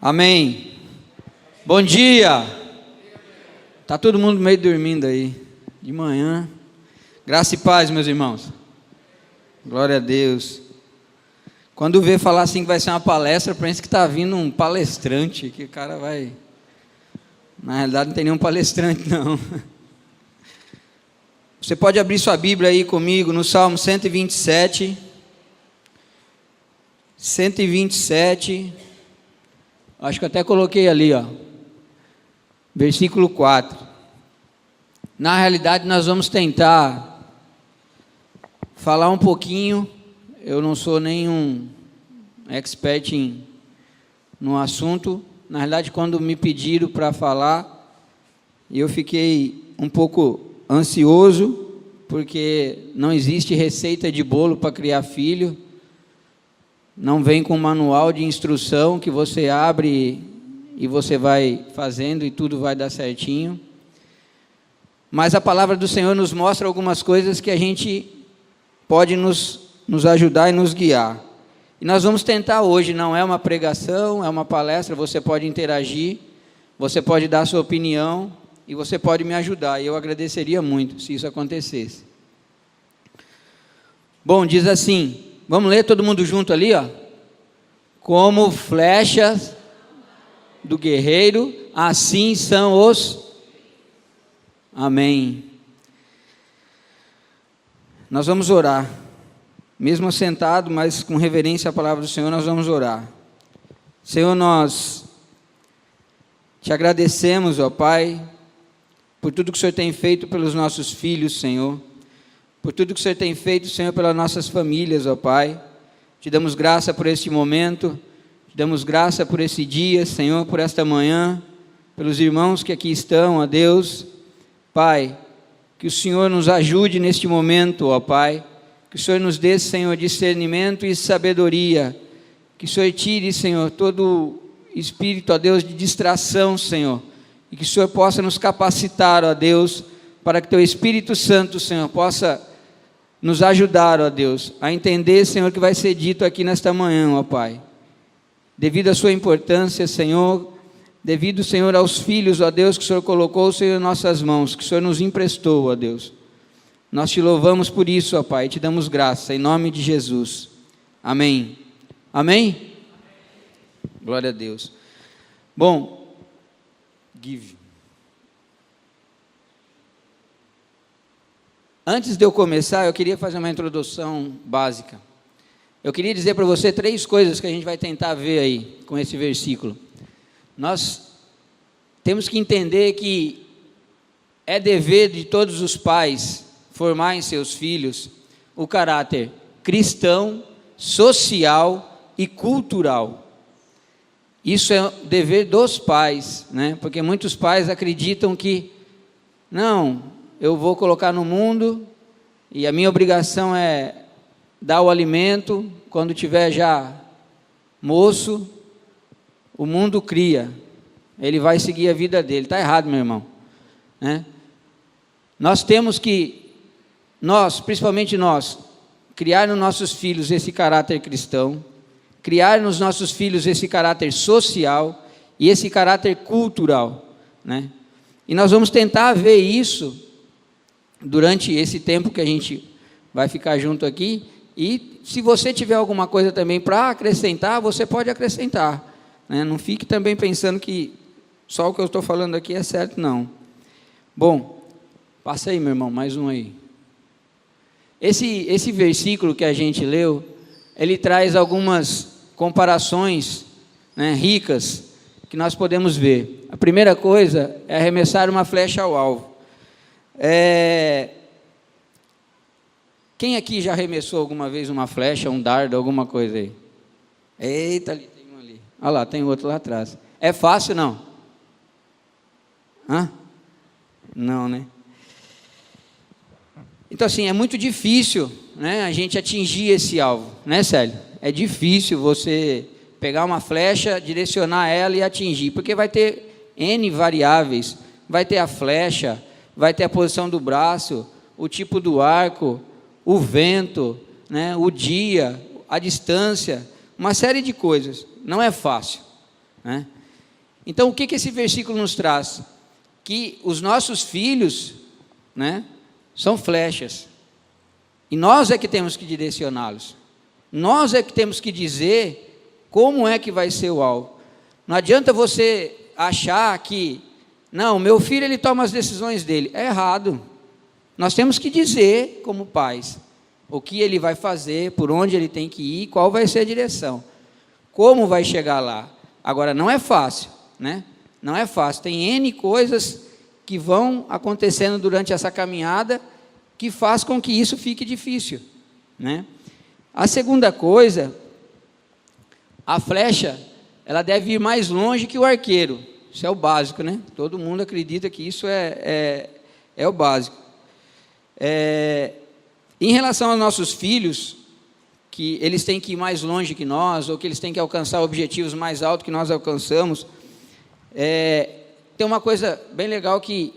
Amém. Bom dia. Tá todo mundo meio dormindo aí, de manhã. Graça e paz, meus irmãos. Glória a Deus. Quando vê falar assim que vai ser uma palestra, pensa que está vindo um palestrante, que o cara vai... Na realidade não tem nenhum palestrante não. Você pode abrir sua Bíblia aí comigo no Salmo 127. 127. Acho que até coloquei ali, ó. Versículo 4. Na realidade nós vamos tentar falar um pouquinho. Eu não sou nenhum expert no assunto. Na realidade, quando me pediram para falar, eu fiquei um pouco ansioso, porque não existe receita de bolo para criar filho. Não vem com manual de instrução que você abre e você vai fazendo e tudo vai dar certinho. Mas a palavra do Senhor nos mostra algumas coisas que a gente pode nos ajudar e nos guiar. E nós vamos tentar hoje, não é uma pregação, é uma palestra, você pode interagir, você pode dar a sua opinião e você pode me ajudar. E eu agradeceria muito se isso acontecesse. Bom, diz assim, vamos ler todo mundo junto ali, ó. Como flechas do guerreiro, assim são os... Amém. Nós vamos orar. Mesmo assentado, mas com reverência à palavra do Senhor, nós vamos orar. Senhor, nós te agradecemos, ó Pai, por tudo que o Senhor tem feito pelos nossos filhos, Senhor. Por tudo que o Senhor tem feito, Senhor, pelas nossas famílias, ó Pai. Te damos graça por este momento, te damos graça por esse dia, Senhor, por esta manhã, pelos irmãos que aqui estão, ó Deus. Pai, que o Senhor nos ajude neste momento, ó Pai. Que o Senhor nos dê, Senhor, discernimento e sabedoria. Que o Senhor tire, Senhor, todo espírito, ó Deus, de distração, Senhor. E que o Senhor possa nos capacitar, ó Deus, para que Teu Espírito Santo, Senhor, possa nos ajudar, ó Deus, a entender, Senhor, o que vai ser dito aqui nesta manhã, ó Pai. Devido à sua importância, Senhor, devido, Senhor, aos filhos, ó Deus, que o Senhor colocou, Senhor, em nossas mãos, que o Senhor nos emprestou, ó Deus. Nós te louvamos por isso, ó Pai, te damos graça, em nome de Jesus. Amém. Amém? Glória a Deus. Bom, antes de eu começar, eu queria fazer uma introdução básica. Eu queria dizer para você 3 coisas que a gente vai tentar ver aí, com esse versículo. Nós temos que entender que é dever de todos os pais formar em seus filhos o caráter cristão, social e cultural. Isso é dever dos pais, né? Porque muitos pais acreditam que, não, eu vou colocar no mundo e a minha obrigação é dar o alimento, quando tiver já moço, o mundo cria, ele vai seguir a vida dele. Está errado, meu irmão, né? Nós temos que, principalmente nós, criar nos nossos filhos esse caráter cristão, criar nos nossos filhos esse caráter social e esse caráter cultural, né? E nós vamos tentar ver isso durante esse tempo que a gente vai ficar junto aqui. E se você tiver alguma coisa também para acrescentar, você pode acrescentar, né? Não fique também pensando que só o que eu estou falando aqui é certo, não. Bom, passa aí, meu irmão, mais um aí. Esse versículo que a gente leu, ele traz algumas comparações, né, ricas, que nós podemos ver. A primeira coisa é arremessar uma flecha ao alvo. Quem aqui já arremessou alguma vez uma flecha, um dardo, alguma coisa aí? Eita, ali tem um ali. Olha lá, tem outro lá atrás. É fácil, não? Hã? Não, né? Então, assim, é muito difícil, né, a gente atingir esse alvo, né, Célio? É difícil você pegar uma flecha, direcionar ela e atingir, porque vai ter N variáveis. Vai ter a flecha, vai ter a posição do braço, o tipo do arco, o vento, né, o dia, a distância, uma série de coisas. Não é fácil, né? Então, o que esse versículo nos traz? Que os nossos filhos, né, são flechas, e nós é que temos que direcioná-los, nós é que temos que dizer como é que vai ser o alvo. Não adianta você achar que, não, meu filho ele toma as decisões dele, é errado. Nós temos que dizer como pais, o que ele vai fazer, por onde ele tem que ir, qual vai ser a direção, como vai chegar lá. Agora, não é fácil, né? Não é fácil, tem N coisas que vão acontecendo durante essa caminhada, que faz com que isso fique difícil, né? A segunda coisa, a flecha, ela deve ir mais longe que o arqueiro, isso é o básico, né? Todo mundo acredita que isso é o básico. Em relação aos nossos filhos, que eles têm que ir mais longe que nós, ou que eles têm que alcançar objetivos mais altos que nós alcançamos, tem uma coisa bem legal que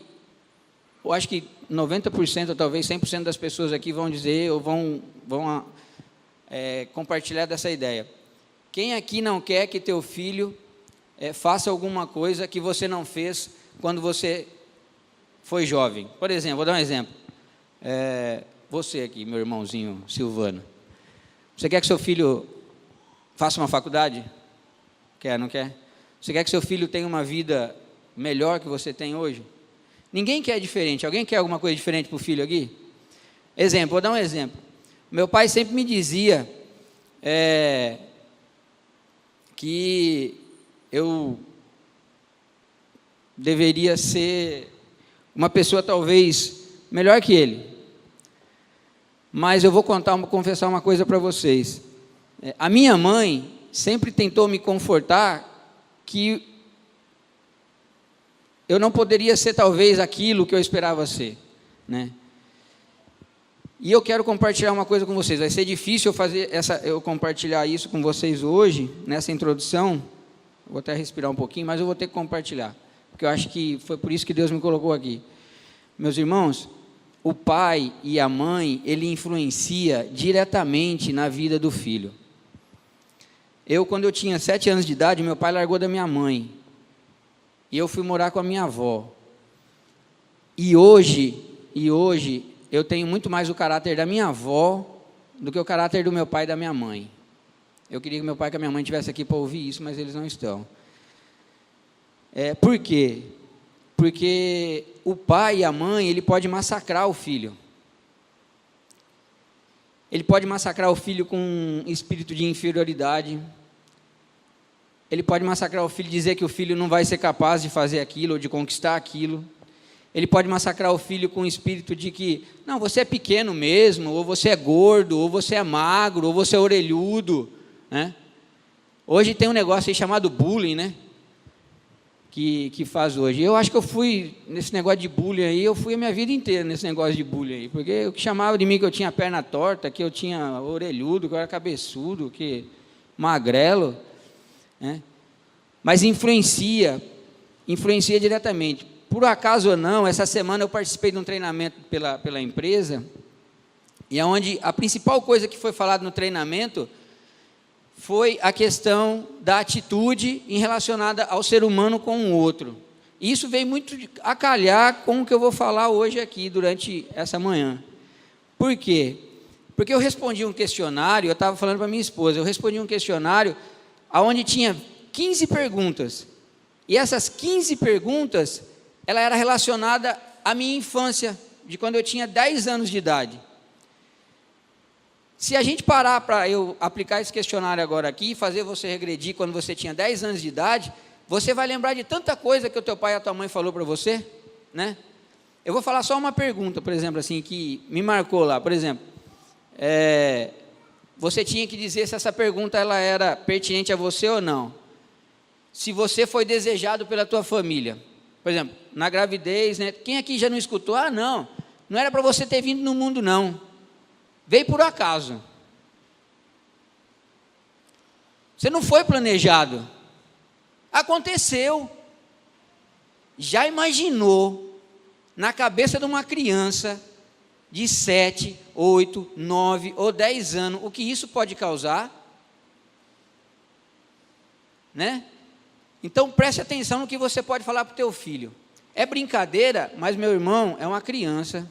eu acho que 90% ou talvez 100% das pessoas aqui vão dizer, ou vão compartilhar dessa ideia. Quem aqui não quer que teu filho faça alguma coisa que você não fez quando você foi jovem? Por exemplo, vou dar um exemplo. Você aqui, meu irmãozinho Silvano, você quer que seu filho faça uma faculdade? Quer, não quer? Você quer que seu filho tenha uma vida melhor que você tem hoje? Ninguém quer diferente. Alguém quer alguma coisa diferente para o filho aqui? Exemplo, vou dar um exemplo. Meu pai sempre me dizia que eu deveria ser uma pessoa talvez melhor que ele. Mas eu vou confessar uma coisa para vocês. A minha mãe sempre tentou me confortar que eu não poderia ser talvez aquilo que eu esperava ser, né? E eu quero compartilhar uma coisa com vocês. Vai ser difícil eu compartilhar isso com vocês hoje, nessa introdução. Vou até respirar um pouquinho, mas eu vou ter que compartilhar, porque eu acho que foi por isso que Deus me colocou aqui. Meus irmãos, o pai e a mãe, ele influencia diretamente na vida do filho. Quando eu tinha 7 anos de idade, meu pai largou da minha mãe, e eu fui morar com a minha avó. E hoje, eu tenho muito mais o caráter da minha avó, do que o caráter do meu pai e da minha mãe. Eu queria que meu pai e a minha mãe estivessem aqui para ouvir isso, mas eles não estão. Por quê? Porque o pai e a mãe, ele pode massacrar o filho. Ele pode massacrar o filho com um espírito de inferioridade. Ele pode massacrar o filho, dizer que o filho não vai ser capaz de fazer aquilo, ou de conquistar aquilo. Ele pode massacrar o filho com o espírito de que, não, você é pequeno mesmo, ou você é gordo, ou você é magro, ou você é orelhudo, né? Hoje tem um negócio aí chamado bullying, né? Que faz hoje. Eu acho que eu fui nesse negócio de bullying aí, eu fui a minha vida inteira nesse negócio de bullying aí, porque o que chamava de mim que eu tinha perna torta, que eu tinha orelhudo, que eu era cabeçudo, que magrelo, né? Mas influencia diretamente. Por acaso ou não, essa semana eu participei de um treinamento pela empresa, e onde a principal coisa que foi falada no treinamento foi a questão da atitude relacionada ao ser humano com o outro. Isso veio muito a calhar com o que eu vou falar hoje aqui, durante essa manhã. Por quê? Porque eu respondi um questionário, eu estava falando para minha esposa, eu respondi um questionário onde tinha 15 perguntas, e essas 15 perguntas, ela era relacionada à minha infância, de quando eu tinha 10 anos de idade. Se a gente parar para eu aplicar esse questionário agora aqui, e fazer você regredir quando você tinha 10 anos de idade, você vai lembrar de tanta coisa que o teu pai e a tua mãe falou para você, né? Eu vou falar só uma pergunta, por exemplo, assim, que me marcou lá. Por exemplo, você tinha que dizer se essa pergunta ela era pertinente a você ou não. Se você foi desejado pela tua família. Por exemplo, na gravidez, né? Quem aqui já não escutou? Ah, não era para você ter vindo no mundo, não. Veio por acaso. Você não foi planejado. Aconteceu. Já imaginou, na cabeça de uma criança de 7, 8, 9 ou 10 anos, o que isso pode causar? Né? Então preste atenção no que você pode falar para o teu filho. É brincadeira, mas meu irmão é uma criança,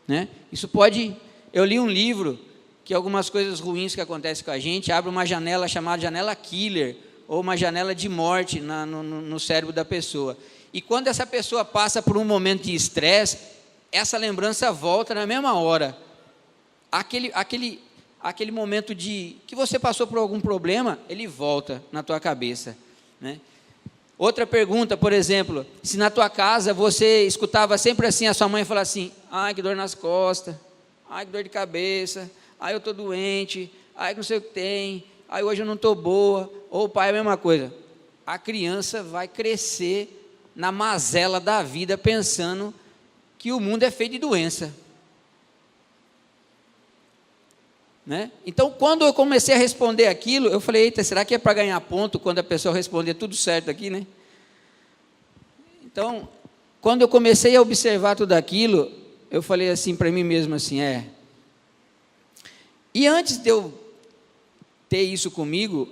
né? Isso pode... Eu li um livro que algumas coisas ruins que acontecem com a gente abre uma janela chamada janela killer, ou uma janela de morte no cérebro da pessoa. E quando essa pessoa passa por um momento de estresse, essa lembrança volta na mesma hora. Aquele momento que você passou por algum problema, ele volta na tua cabeça, né? Outra pergunta, por exemplo, se na tua casa você escutava sempre assim, a sua mãe falar assim, ai que dor nas costas, ai que dor de cabeça, ai eu estou doente, ai que não sei o que tem, ai hoje eu não estou boa, ou o pai é a mesma coisa. A criança vai crescer na mazela da vida pensando que o mundo é feito de doença, né? Então, quando eu comecei a responder aquilo, eu falei, eita, será que é para ganhar ponto quando a pessoa responder tudo certo aqui, né? Então, quando eu comecei a observar tudo aquilo, eu falei assim para mim mesmo, assim, E antes de eu ter isso comigo,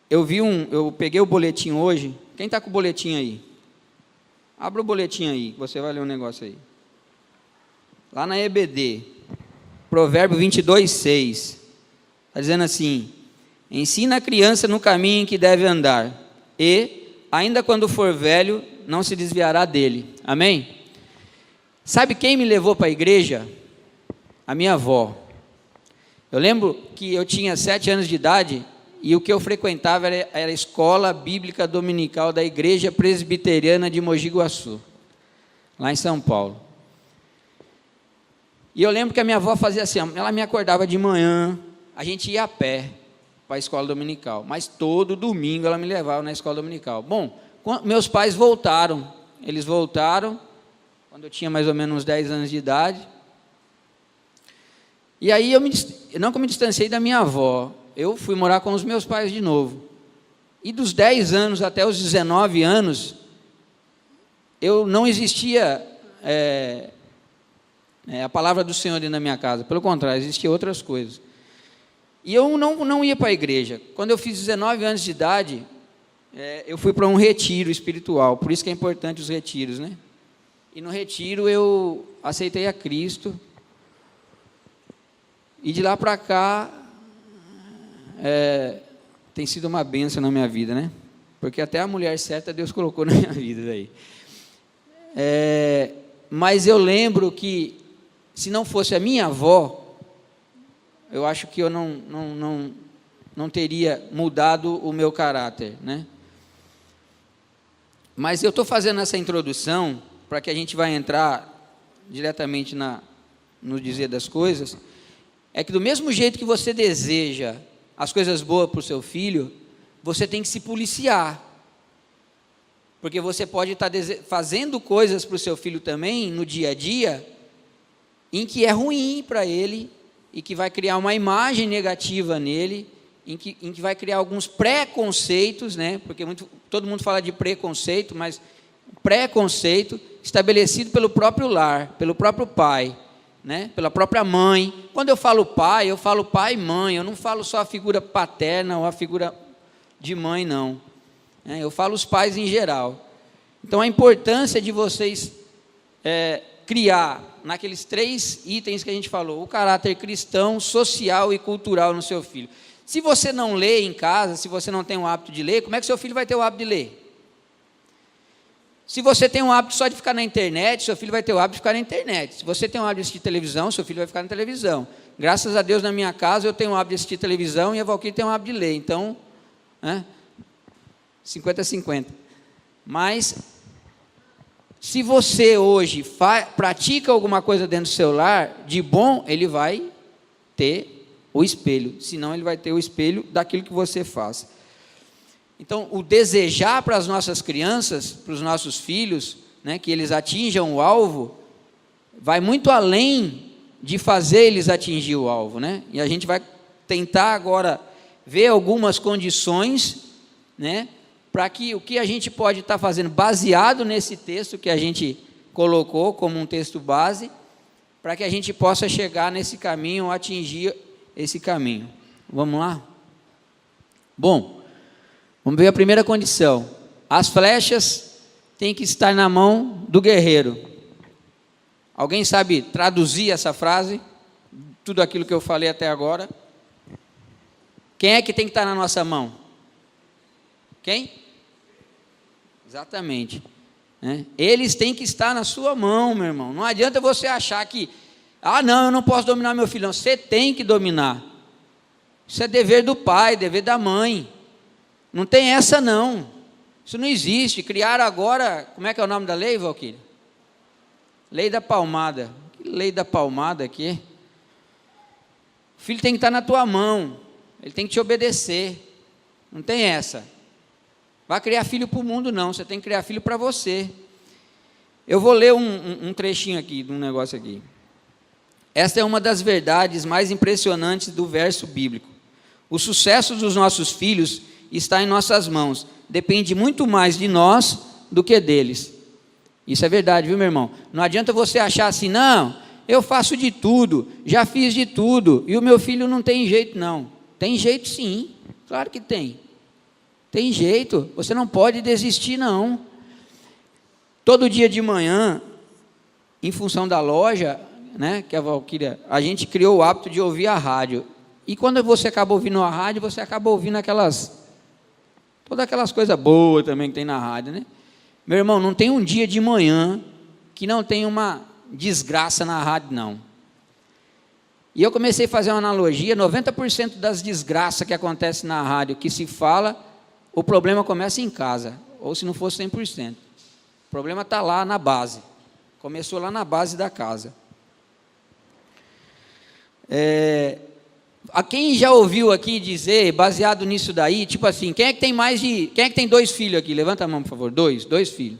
eu peguei o boletim hoje. Quem está com o boletim aí? Abra o boletim aí, você vai ler um negócio aí. Lá na EBD... Provérbio 22:6, está dizendo assim, ensina a criança no caminho em que deve andar, e, ainda quando for velho, não se desviará dele, amém? Sabe quem me levou para a igreja? A minha avó. Eu lembro que eu tinha 7 anos de idade, e o que eu frequentava era a escola bíblica dominical da Igreja Presbiteriana de Mogi Guaçu, lá em São Paulo. E eu lembro que a minha avó fazia assim, ela me acordava de manhã, a gente ia a pé para a escola dominical, mas todo domingo ela me levava na escola dominical. Bom, meus pais voltaram, eles voltaram, quando eu tinha mais ou menos uns 10 anos de idade, e aí não que eu me distanciei da minha avó, eu fui morar com os meus pais de novo, e dos 10 anos até os 19 anos, eu não existia... a palavra do Senhor dentro da minha casa, pelo contrário, existiam outras coisas, e eu não ia para a igreja. Quando eu fiz 19 anos de idade, eu fui para um retiro espiritual, por isso que é importante os retiros, né? E no retiro eu aceitei a Cristo, e de lá para cá, tem sido uma bênção na minha vida, né? Porque até a mulher certa Deus colocou na minha vida daí. Mas eu lembro que, se não fosse a minha avó, eu acho que eu não teria mudado o meu caráter, né? Mas eu estou fazendo essa introdução para que a gente vai entrar diretamente no dizer das coisas, é que do mesmo jeito que você deseja as coisas boas para o seu filho, você tem que se policiar, porque você pode estar fazendo coisas para o seu filho também, no dia a dia, em que é ruim para ele, e que vai criar uma imagem negativa nele, em que vai criar alguns preconceitos, né? Porque todo mundo fala de preconceito, mas preconceito estabelecido pelo próprio lar, pelo próprio pai, né? Pela própria mãe. Quando eu falo pai e mãe, eu não falo só a figura paterna ou a figura de mãe, não. Eu falo os pais em geral. Então, a importância de vocês criar, naqueles 3 itens que a gente falou, o caráter cristão, social e cultural no seu filho. Se você não lê em casa, se você não tem o hábito de ler, como é que seu filho vai ter o hábito de ler? Se você tem um hábito só de ficar na internet, seu filho vai ter o hábito de ficar na internet. Se você tem um hábito de assistir televisão, seu filho vai ficar na televisão. Graças a Deus, na minha casa, eu tenho o hábito de assistir televisão e a Valquíria tem o hábito de ler. Então, 50-50. Mas, se você hoje pratica alguma coisa dentro do seu lar, de bom, ele vai ter o espelho. Senão, ele vai ter o espelho daquilo que você faz. Então, o desejar para as nossas crianças, para os nossos filhos, né, que eles atinjam o alvo, vai muito além de fazer eles atingir o alvo, né? E a gente vai tentar agora ver algumas condições, né, para que o que a gente pode estar fazendo, baseado nesse texto que a gente colocou como um texto base, para que a gente possa chegar nesse caminho, atingir esse caminho. Vamos lá? Bom, Vamos ver a primeira condição. As flechas têm que estar na mão do guerreiro. Alguém sabe traduzir essa frase? Tudo aquilo que eu falei até agora. Quem é que tem que estar na nossa mão? Quem? Exatamente. Eles têm que estar na sua mão, meu irmão. Não adianta você achar que, não, eu não posso dominar meu filho. Não, você tem que dominar. Isso é dever do pai, dever da mãe. Não tem essa não. Isso não existe. Criaram agora, como é que é o nome da lei, Valquíria? Lei da palmada. Que lei da palmada aqui? O filho tem que estar na tua mão. Ele tem que te obedecer. Não tem essa. Vai criar filho para o mundo não. Você tem que criar filho para você. Eu vou ler um trechinho aqui, de um negócio aqui. Esta é uma das verdades mais impressionantes do verso bíblico. O sucesso dos nossos filhos está em nossas mãos. Depende muito mais de nós do que deles. Isso é verdade, viu, meu irmão? Não adianta você achar assim, não, eu faço de tudo, já fiz de tudo, e o meu filho não tem jeito, não. Tem jeito sim, claro que tem. Tem jeito, você não pode desistir, não. Todo dia de manhã, em função da loja, que a Valquíria, a gente criou o hábito de ouvir a rádio. E quando você acaba ouvindo a rádio, você acaba ouvindo todas aquelas coisas boas também que tem na rádio, né? Meu irmão, não tem um dia de manhã que não tem uma desgraça na rádio, não. E eu comecei a fazer uma analogia, 90% das desgraças que acontecem na rádio, que se fala, o problema começa em casa, ou se não fosse 100%. O problema está lá na base, começou lá na base da casa. A quem já ouviu aqui dizer, baseado nisso daí, tipo assim, quem é que tem 2 filhos aqui? Levanta a mão, por favor. 2 filhos.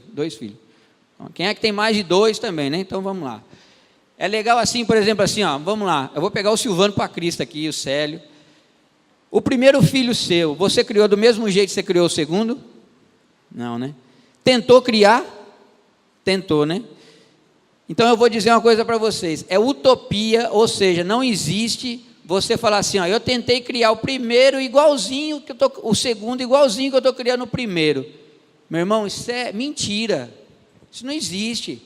Quem é que tem mais de 2 também, né? Então vamos lá. É legal assim, por exemplo, assim, vamos lá. Eu vou pegar o Silvano para Cristo aqui, o Célio. O primeiro filho seu, você criou do mesmo jeito que você criou o segundo? Não, né? Tentou criar? Tentou, né? Então eu vou dizer uma coisa para vocês. É utopia, ou seja, não existe você falar assim, eu tentei criar o primeiro igualzinho, o segundo igualzinho que eu estou criando o primeiro. Meu irmão, isso é mentira. Isso não existe.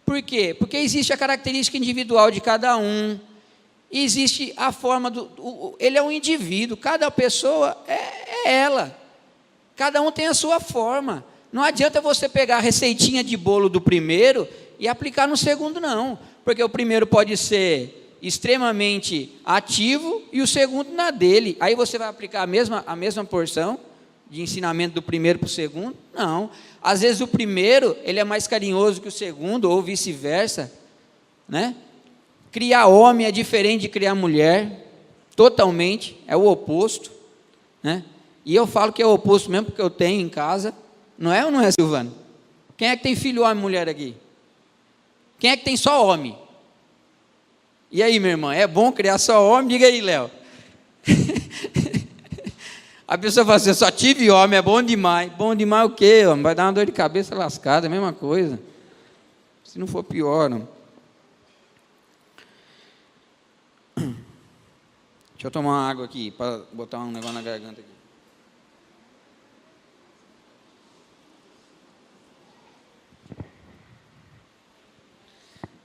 Por quê? Porque existe a característica individual de cada um. Existe a forma ele é um indivíduo, cada pessoa é ela. Cada um tem a sua forma. Não adianta você pegar a receitinha de bolo do primeiro e aplicar no segundo, não. Porque o primeiro pode ser extremamente ativo e o segundo na dele. Aí você vai aplicar a mesma porção de ensinamento do primeiro para o segundo? Não. Às vezes o primeiro ele é mais carinhoso que o segundo, ou vice-versa, né? Criar homem é diferente de criar mulher, totalmente, é o oposto, né? E eu falo que é o oposto mesmo, porque eu tenho em casa, não é ou não é, Silvano? Quem é que tem filho homem e mulher aqui? Quem é que tem só homem? E aí, minha irmã, é bom criar só homem? Diga aí, Léo. A pessoa fala assim, eu só tive homem, é bom demais. Bom demais o quê, homem? Vai dar uma dor de cabeça lascada, a mesma coisa. Se não for pior, não. Deixa eu tomar uma água aqui, para botar um negócio na garganta aqui.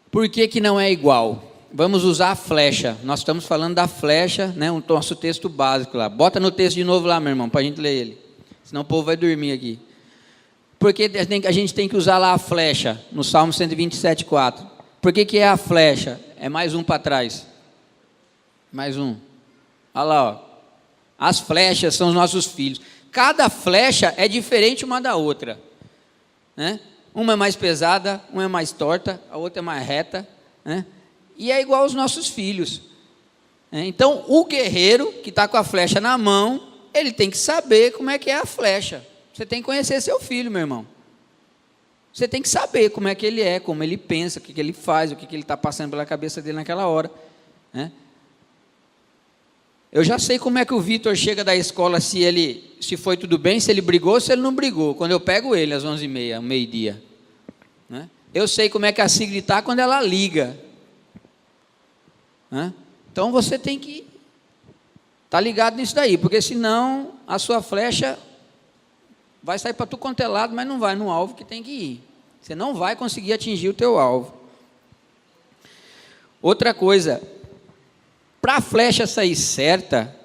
Por que que não é igual? Vamos usar a flecha. Nós estamos falando da flecha, né? O nosso texto básico lá. Bota no texto de novo lá, meu irmão, para a gente ler ele. Senão o povo vai dormir aqui. Por que a gente tem que usar lá a flecha? No Salmo 127,4. Por que é a flecha? É mais um para trás. Mais um. Olha lá, ó. As flechas são os nossos filhos. Cada flecha é diferente uma da outra, né? Uma é mais pesada, uma é mais torta, a outra é mais reta, né? E é igual aos nossos filhos. Então, o guerreiro que está com a flecha na mão, ele tem que saber como é que é a flecha. Você tem que conhecer seu filho, meu irmão. Você tem que saber como é que ele é, como ele pensa, o que ele faz, o que ele está passando pela cabeça dele naquela hora, né? Eu já sei como é que o Vitor chega da escola, se foi tudo bem, se ele brigou ou se ele não brigou, quando eu pego ele às 11h30, meio-dia, né? Eu sei como é que a Sigrid está quando ela liga, né? Então você tem que estar ligado nisso daí, porque senão a sua flecha vai sair para tu quanto é lado, mas não vai no alvo que tem que ir. Você não vai conseguir atingir o teu alvo. Outra coisa, para a flecha sair certa,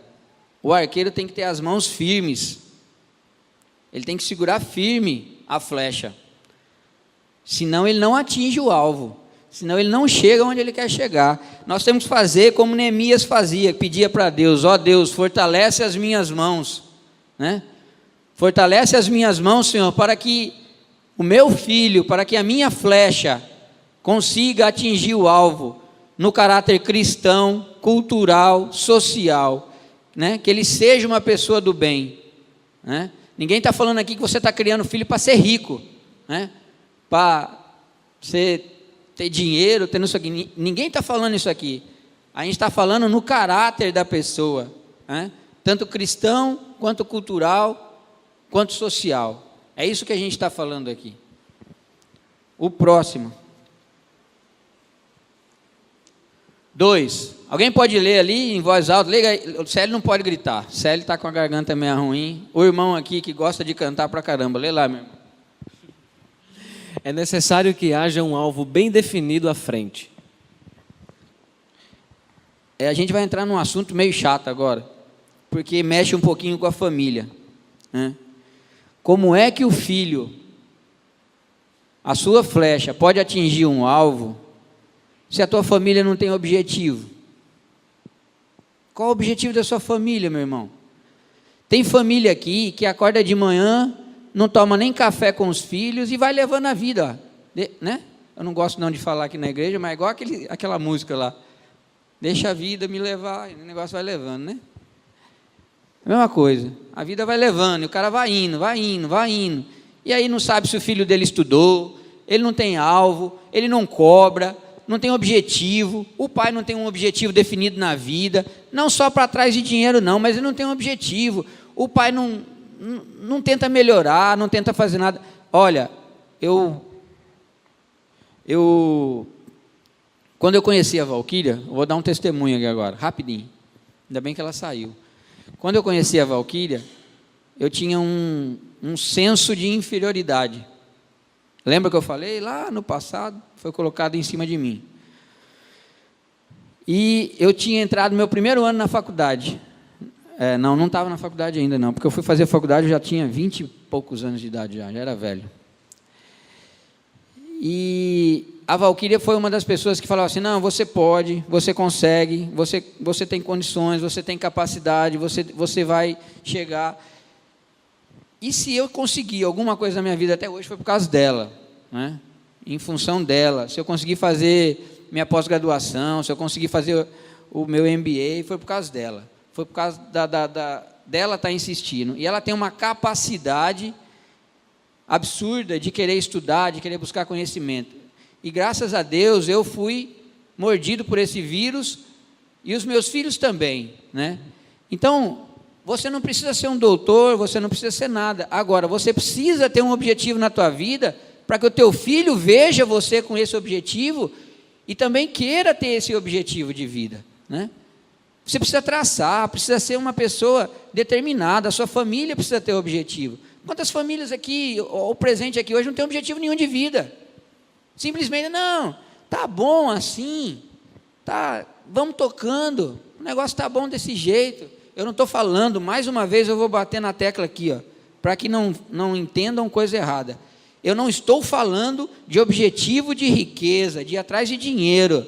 o arqueiro tem que ter as mãos firmes. Ele tem que segurar firme a flecha. Senão ele não atinge o alvo. Senão ele não chega onde ele quer chegar. Nós temos que fazer como Neemias fazia, pedia para Deus: ó Deus, fortalece as minhas mãos, né? Fortalece as minhas mãos, Senhor, para que o meu filho, para que a minha flecha consiga atingir o alvo no caráter cristão, cultural, social, né? Que ele seja uma pessoa do bem, né? Ninguém está falando aqui que você está criando filho para ser rico, né? Para você ter dinheiro, ter isso aqui. Ninguém está falando isso aqui. A gente está falando no caráter da pessoa, né? Tanto cristão, quanto cultural, quanto social. É isso que a gente está falando aqui. O próximo. 2. Alguém pode ler ali em voz alta? O Célio não pode gritar. O Célio está com a garganta meio ruim. O irmão aqui que gosta de cantar pra caramba. Lê lá, meu irmão. É necessário que haja um alvo bem definido à frente. A gente vai entrar num assunto meio chato agora, porque mexe um pouquinho com a família, né? Como é que o filho, a sua flecha, pode atingir um alvo se a tua família não tem objetivo? Qual o objetivo da sua família, meu irmão? Tem família aqui que acorda de manhã, não toma nem café com os filhos e vai levando a vida, né? Eu não gosto não de falar aqui na igreja, mas é igual aquela música lá: deixa a vida me levar, e o negócio vai levando, né? A mesma coisa, a vida vai levando, e o cara vai indo, e aí não sabe se o filho dele estudou, ele não tem alvo, ele não cobra, não tem objetivo, o pai não tem um objetivo definido na vida, não só para trás de dinheiro não, mas ele não tem um objetivo, o pai não tenta melhorar, não tenta fazer nada. Olha, quando eu conheci a Valquíria, vou dar um testemunho aqui agora, rapidinho, ainda bem que ela saiu. Quando eu conheci a Valquíria, eu tinha um senso de inferioridade. Lembra que eu falei? Lá no passado, foi colocado em cima de mim. E eu tinha entrado no meu primeiro ano na faculdade. Não estava na faculdade ainda não, porque eu fui fazer faculdade, eu já tinha 20 e poucos anos de idade, já era velho. E a Valquíria foi uma das pessoas que falava assim: não, você pode, você consegue, você tem condições, você tem capacidade, você vai chegar. E se eu consegui alguma coisa na minha vida até hoje, foi por causa dela, né? Em função dela. Se eu consegui fazer minha pós-graduação, se eu consegui fazer o meu MBA, foi por causa dela. Foi por causa dela estar insistindo. E ela tem uma capacidade absurda de querer estudar, de querer buscar conhecimento. E graças a Deus eu fui mordido por esse vírus e os meus filhos também, né? Então, você não precisa ser um doutor, você não precisa ser nada. Agora, você precisa ter um objetivo na tua vida para que o teu filho veja você com esse objetivo e também queira ter esse objetivo de vida, né? Você precisa traçar, precisa ser uma pessoa determinada, a sua família precisa ter objetivo. Quantas famílias aqui, ou presente aqui hoje, não tem objetivo nenhum de vida? Simplesmente, não, tá bom assim, tá, vamos tocando, o negócio tá bom desse jeito. Eu não estou falando, mais uma vez eu vou bater na tecla aqui, para que não entendam coisa errada. Eu não estou falando de objetivo de riqueza, de ir atrás de dinheiro.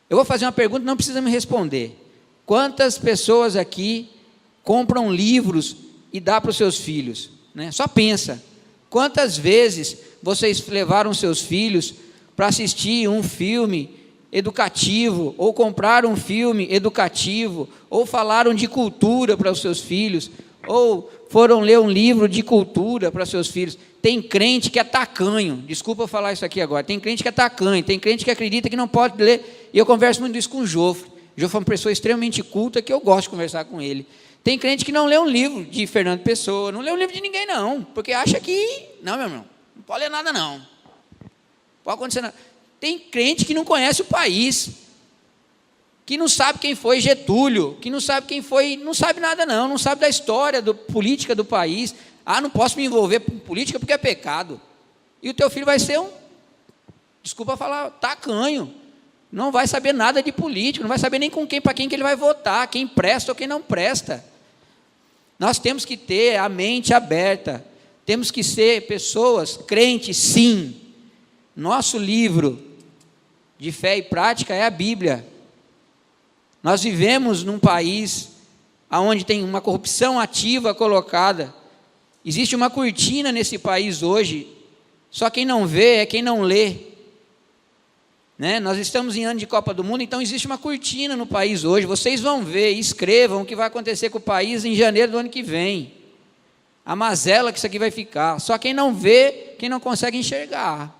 Eu vou fazer uma pergunta, não precisa me responder. Quantas pessoas aqui compram livros e dá para os seus filhos, né? Só pensa, quantas vezes vocês levaram seus filhos para assistir um filme educativo, ou compraram um filme educativo, ou falaram de cultura para os seus filhos, ou foram ler um livro de cultura para seus filhos. Tem crente que é tacanho, desculpa eu falar isso aqui agora, tem crente que é tacanho, tem crente que acredita que não pode ler, e eu converso muito isso com o Jofre. O Jofre é uma pessoa extremamente culta, que eu gosto de conversar com ele. Tem crente que não lê um livro de Fernando Pessoa, não lê um livro de ninguém não, porque acha que, não meu irmão, não pode ler nada não, pode acontecer nada. Tem crente que não conhece o país, que não sabe quem foi Getúlio, que não sabe quem foi, não sabe nada não sabe da história política do país. Não posso me envolver com política porque é pecado. E o teu filho vai ser desculpa falar, tacanho. Não vai saber nada de política, não vai saber nem para quem que ele vai votar, quem presta ou quem não presta. Nós temos que ter a mente aberta, temos que ser pessoas crentes, sim. Nosso livro de fé e prática é a Bíblia. Nós vivemos num país onde tem uma corrupção ativa colocada. Existe uma cortina nesse país hoje, só quem não vê é quem não lê. Nós estamos em ano de Copa do Mundo, então existe uma cortina no país hoje. Vocês vão ver, escrevam o que vai acontecer com o país em janeiro do ano que vem. A mazela que isso aqui vai ficar. Só quem não vê, quem não consegue enxergar.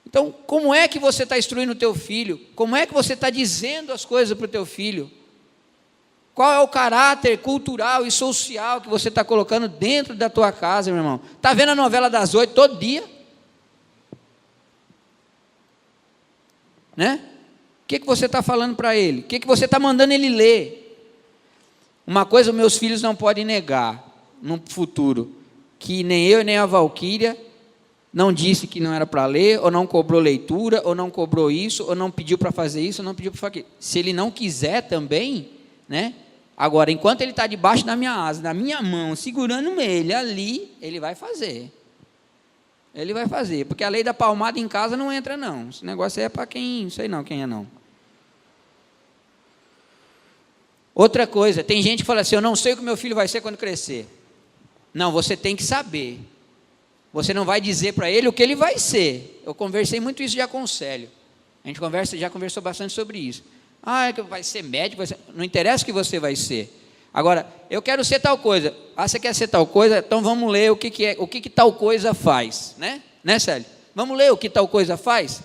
Então, como é que você está instruindo o teu filho? Como é que você está dizendo as coisas para o teu filho? Qual é o caráter cultural e social que você está colocando dentro da tua casa, meu irmão? Está vendo a novela das 8 todo dia? O que você está falando para ele? O que você está mandando ele ler? Uma coisa meus filhos não podem negar no futuro, que nem eu nem a Valquíria não disse que não era para ler, ou não cobrou leitura, ou não cobrou isso, ou não pediu para fazer isso, ou não pediu para fazer aquilo. Se ele não quiser também, agora, enquanto ele está debaixo da minha asa, da minha mão, segurando ele ali, ele vai fazer. Ele vai fazer, porque a lei da palmada em casa não entra não. Esse negócio aí é para quem, não sei não quem é não. Outra coisa, tem gente que fala assim, eu não sei o que meu filho vai ser quando crescer. Não, você tem que saber. Você não vai dizer para ele o que ele vai ser. Eu conversei muito isso já com o Célio. A gente já conversou bastante sobre isso. Vai ser médico, não interessa o que você vai ser. Agora, eu quero ser tal coisa. Você quer ser tal coisa? Então vamos ler o que tal coisa faz. Né, Célio? Vamos ler o que tal coisa faz?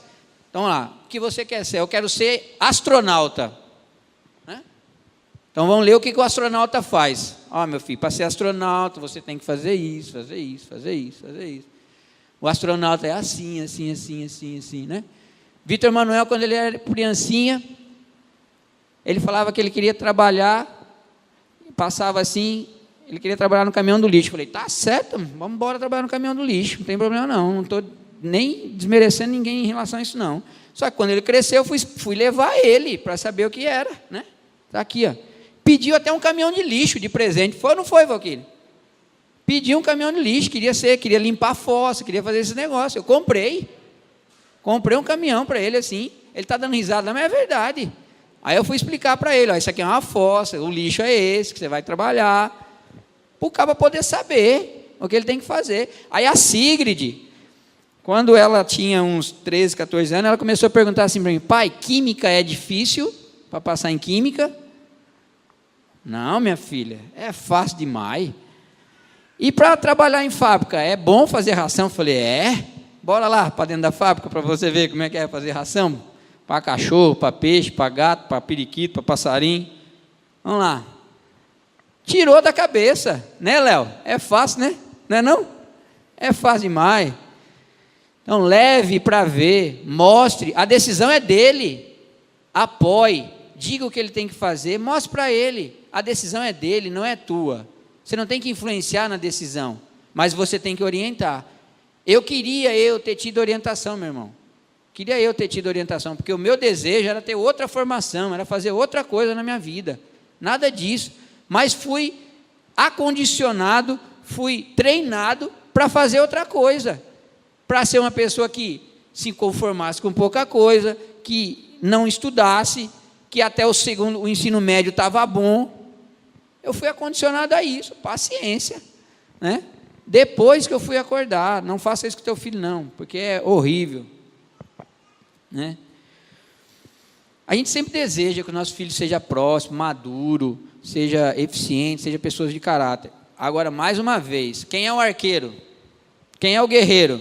Então lá, o que você quer ser? Eu quero ser astronauta. Então vamos ler o que o astronauta faz. Meu filho, para ser astronauta você tem que fazer isso, fazer isso, fazer isso, fazer isso. O astronauta é assim, assim, assim, assim, assim, né? Vitor Manuel, quando ele era criancinha, ele falava que ele queria trabalhar, passava assim, ele queria trabalhar no caminhão do lixo. Eu falei, tá certo, vamos embora trabalhar no caminhão do lixo, não tem problema não estou nem desmerecendo ninguém em relação a isso não. Só que quando ele cresceu, eu fui levar ele para saber o que era, Está aqui, Pediu até um caminhão de lixo de presente. Foi ou não foi, Valquíria? Pediu um caminhão de lixo, queria limpar a fossa, queria fazer esse negócio. Eu comprei um caminhão para ele assim. Ele está dando risada, mas é verdade. Aí eu fui explicar para ele, isso aqui é uma fossa, o lixo é esse, que você vai trabalhar. Para o cara poder saber o que ele tem que fazer. Aí a Sigrid, quando ela tinha uns 13, 14 anos, ela começou a perguntar assim para mim, pai, química é difícil para passar em química? Não, minha filha, é fácil demais. E para trabalhar em fábrica, é bom fazer ração? Eu falei, bora lá para dentro da fábrica para você ver como é que é fazer ração. Para cachorro, para peixe, para gato, para periquito, para passarinho. Vamos lá. Tirou da cabeça, né, Léo? É fácil, né? Não é não? É fácil demais. Então, leve para ver, mostre. A decisão é dele. Apoie, diga o que ele tem que fazer, mostre para ele. A decisão é dele, não é tua. Você não tem que influenciar na decisão, mas você tem que orientar. Eu queria ter tido orientação, meu irmão. Queria eu ter tido orientação, porque o meu desejo era ter outra formação, era fazer outra coisa na minha vida. Nada disso. Mas fui acondicionado, fui treinado para fazer outra coisa. Para ser uma pessoa que se conformasse com pouca coisa, que não estudasse, que até o ensino médio estava bom. Eu fui acondicionado a isso, paciência. Depois que eu fui acordar, não faça isso com teu filho não, porque é horrível. A gente sempre deseja que o nosso filho seja próximo, maduro, seja eficiente, seja pessoas de caráter. Agora, mais uma vez, quem é o arqueiro? Quem é o guerreiro?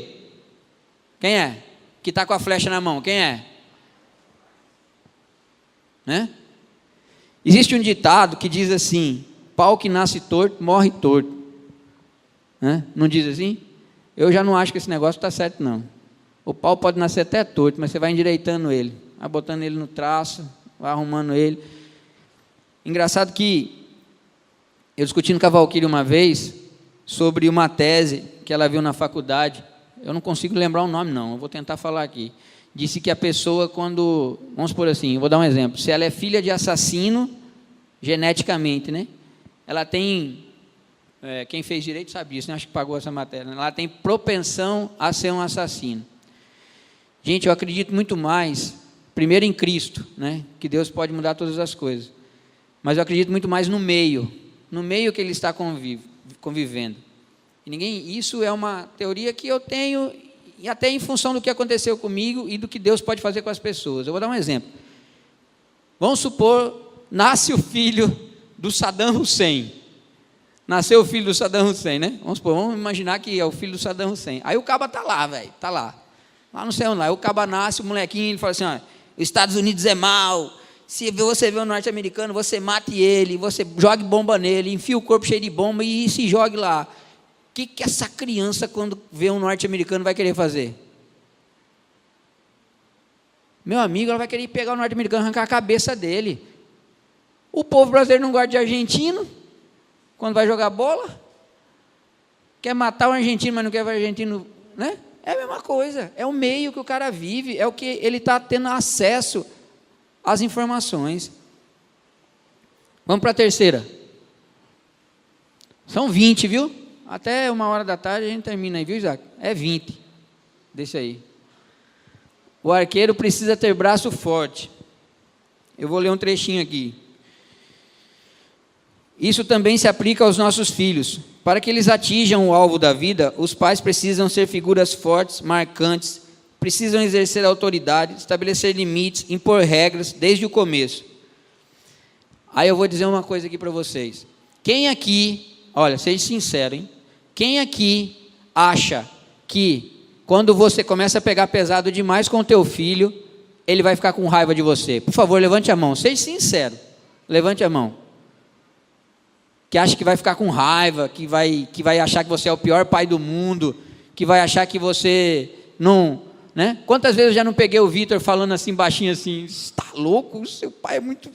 Quem é? Que está com a flecha na mão, quem é? Existe um ditado que diz assim, pau que nasce torto, morre torto. Não diz assim? Eu já não acho que esse negócio está certo não. O pau pode nascer até torto, mas você vai endireitando ele. vai botando ele no traço, vai arrumando ele. Engraçado que eu discutindo com a Valquíria uma vez sobre uma tese que ela viu na faculdade, eu não consigo lembrar o nome não, eu vou tentar falar aqui. Disse que a pessoa quando, vamos supor assim, eu vou dar um exemplo, se ela é filha de assassino, geneticamente, né? Ela tem, quem fez direito sabe disso, né? Acho que pagou essa matéria, né? Ela tem propensão a ser um assassino. Gente, eu acredito muito mais, primeiro em Cristo, né? Que Deus pode mudar todas as coisas, mas eu acredito muito mais no meio que ele está convivendo. E isso é uma teoria que eu tenho, e até em função do que aconteceu comigo e do que Deus pode fazer com as pessoas. Eu vou dar um exemplo. Vamos supor, nasce o filho do Saddam Hussein. Nasceu o filho do Saddam Hussein, né? Vamos imaginar que é o filho do Saddam Hussein. Aí o caba está lá, velho, está lá. Lá não sei onde lá. Aí o caba nasce, o molequinho, ele fala assim, ó, os Estados Unidos é mal, se você vê um norte-americano, você mate ele, você jogue bomba nele, enfia o corpo cheio de bomba e se jogue lá. O que essa criança, quando vê um norte-americano, vai querer fazer? Meu amigo, ela vai querer pegar o norte-americano e arrancar a cabeça dele. O povo brasileiro não gosta de argentino, quando vai jogar bola. Quer matar o argentino, mas não quer ver o argentino, né? É a mesma coisa, é o meio que o cara vive, é o que ele está tendo acesso às informações. Vamos para a terceira. São 20, viu? Até 13h a gente termina aí, viu, Isaac? É 20. Deixa aí. O arqueiro precisa ter braço forte. Eu vou ler um trechinho aqui. Isso também se aplica aos nossos filhos. Para que eles atinjam o alvo da vida, os pais precisam ser figuras fortes, marcantes, precisam exercer autoridade, estabelecer limites, impor regras desde o começo. Aí eu vou dizer uma coisa aqui para vocês. Quem aqui, olha, seja sincero, hein? Quem aqui acha que quando você começa a pegar pesado demais com o teu filho, ele vai ficar com raiva de você? Por favor, levante a mão, seja sincero, levante a mão. Que acha que vai ficar com raiva, que vai achar que você é o pior pai do mundo, que vai achar que você não, né? Quantas vezes eu já não peguei o Vitor falando assim, baixinho assim, está louco? Seu pai é muito...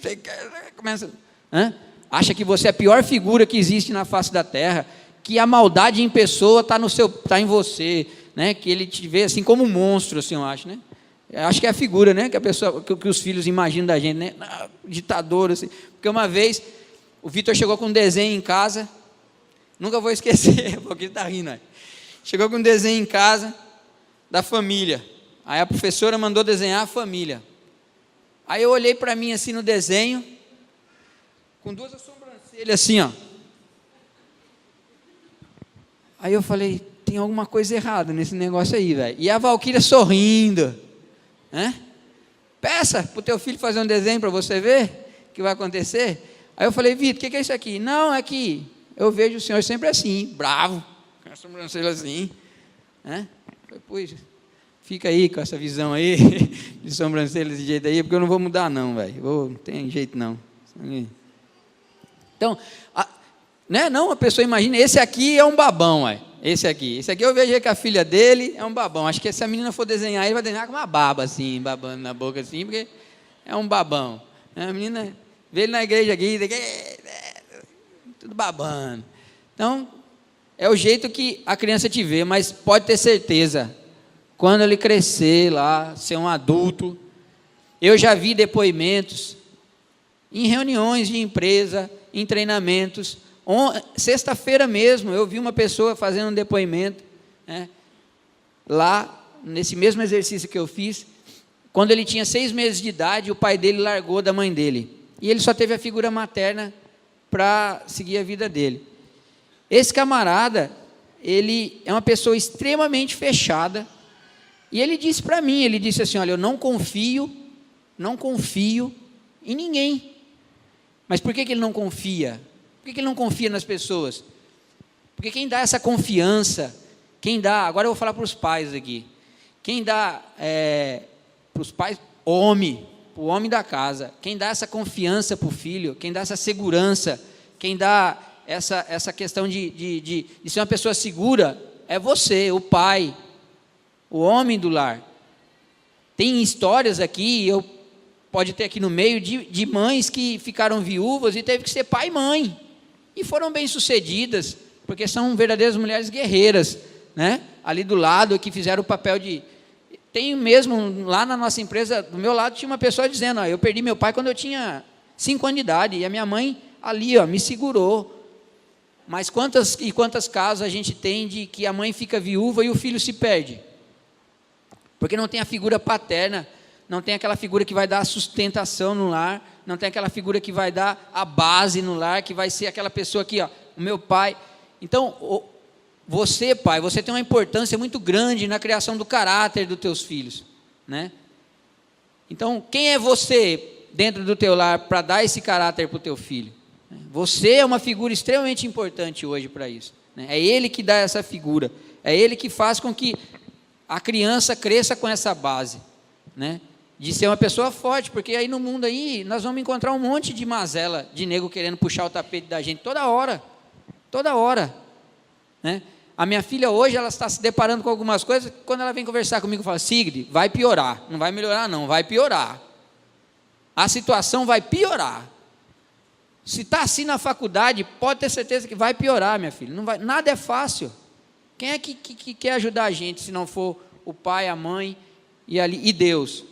Começa, né? Acha que você é a pior figura que existe na face da terra, que a maldade em pessoa está em você, né? Que ele te vê assim como um monstro, assim, eu acho, né? Eu acho que é a figura, né? Que os filhos imaginam da gente, né? Ditador, assim. Porque uma vez o Vitor chegou com um desenho em casa, nunca vou esquecer, porque ele está rindo. Aí. Chegou com um desenho em casa da família. Aí a professora mandou desenhar a família. Aí eu olhei para mim assim no desenho, com duas sobrancelhas assim, ó. Aí eu falei, tem alguma coisa errada nesse negócio aí, velho. E a Valquíria sorrindo, né? Peça para o teu filho fazer um desenho para você ver o que vai acontecer. Aí eu falei, Vitor, o que é isso aqui? Não, é que eu vejo o senhor sempre assim, bravo, com a sobrancelha assim, né? Eu falei, pois, fica aí com essa visão aí, de sobrancelha desse jeito aí, porque eu não vou mudar não, velho, não tem jeito não. Então, né? Não, a pessoa imagina, esse aqui é um babão, ué. Esse aqui eu vejo que a filha dele é um babão, acho que se a menina for desenhar, ele vai desenhar com uma baba assim, babando na boca assim, porque é um babão. A menina vê ele na igreja aqui, tudo babando. Então, é o jeito que a criança te vê, mas pode ter certeza, quando ele crescer lá, ser um adulto, eu já vi depoimentos, em reuniões de empresa, em treinamentos, sexta-feira mesmo, eu vi uma pessoa fazendo um depoimento, né, lá, nesse mesmo exercício que eu fiz, quando ele tinha 6 meses de idade, o pai dele largou da mãe dele, e ele só teve a figura materna para seguir a vida dele. Esse camarada, ele é uma pessoa extremamente fechada, e ele disse para mim, ele disse assim, olha, eu não confio em ninguém. Mas por que ele não confia? Por que ele não confia nas pessoas? Porque quem dá essa confiança, agora eu vou falar para os pais aqui, quem dá para os pais, o homem da casa, quem dá essa confiança para o filho, quem dá essa segurança, quem dá essa questão de ser uma pessoa segura, é você, o pai, o homem do lar. Tem histórias aqui, pode ter aqui no meio, de mães que ficaram viúvas e teve que ser pai e mãe, e foram bem-sucedidas, porque são verdadeiras mulheres guerreiras, né? Ali do lado, que fizeram o papel de... Tem mesmo, lá na nossa empresa, do meu lado, tinha uma pessoa dizendo, eu perdi meu pai quando eu tinha 5 anos de idade, e a minha mãe ali, me segurou. Mas quantas casos a gente tem de que a mãe fica viúva e o filho se perde? Porque não tem a figura paterna, não tem aquela figura que vai dar a sustentação no lar, não tem aquela figura que vai dar a base no lar, que vai ser aquela pessoa aqui, o meu pai. Então, você, pai, você tem uma importância muito grande na criação do caráter dos teus filhos, né? Então, quem é você dentro do teu lar para dar esse caráter para o teu filho? Você é uma figura extremamente importante hoje para isso, né? É ele que dá essa figura, é ele que faz com que a criança cresça com essa base, né? De ser uma pessoa forte, porque aí no mundo aí nós vamos encontrar um monte de mazela, de nego querendo puxar o tapete da gente toda hora, né? A minha filha hoje, ela está se deparando com algumas coisas, quando ela vem conversar comigo, fala, Sigrid, vai piorar, não vai melhorar não, vai piorar, a situação vai piorar, se está assim na faculdade, pode ter certeza que vai piorar, minha filha, não vai, nada é fácil. Quem é que quer ajudar a gente, se não for o pai, a mãe e Deus?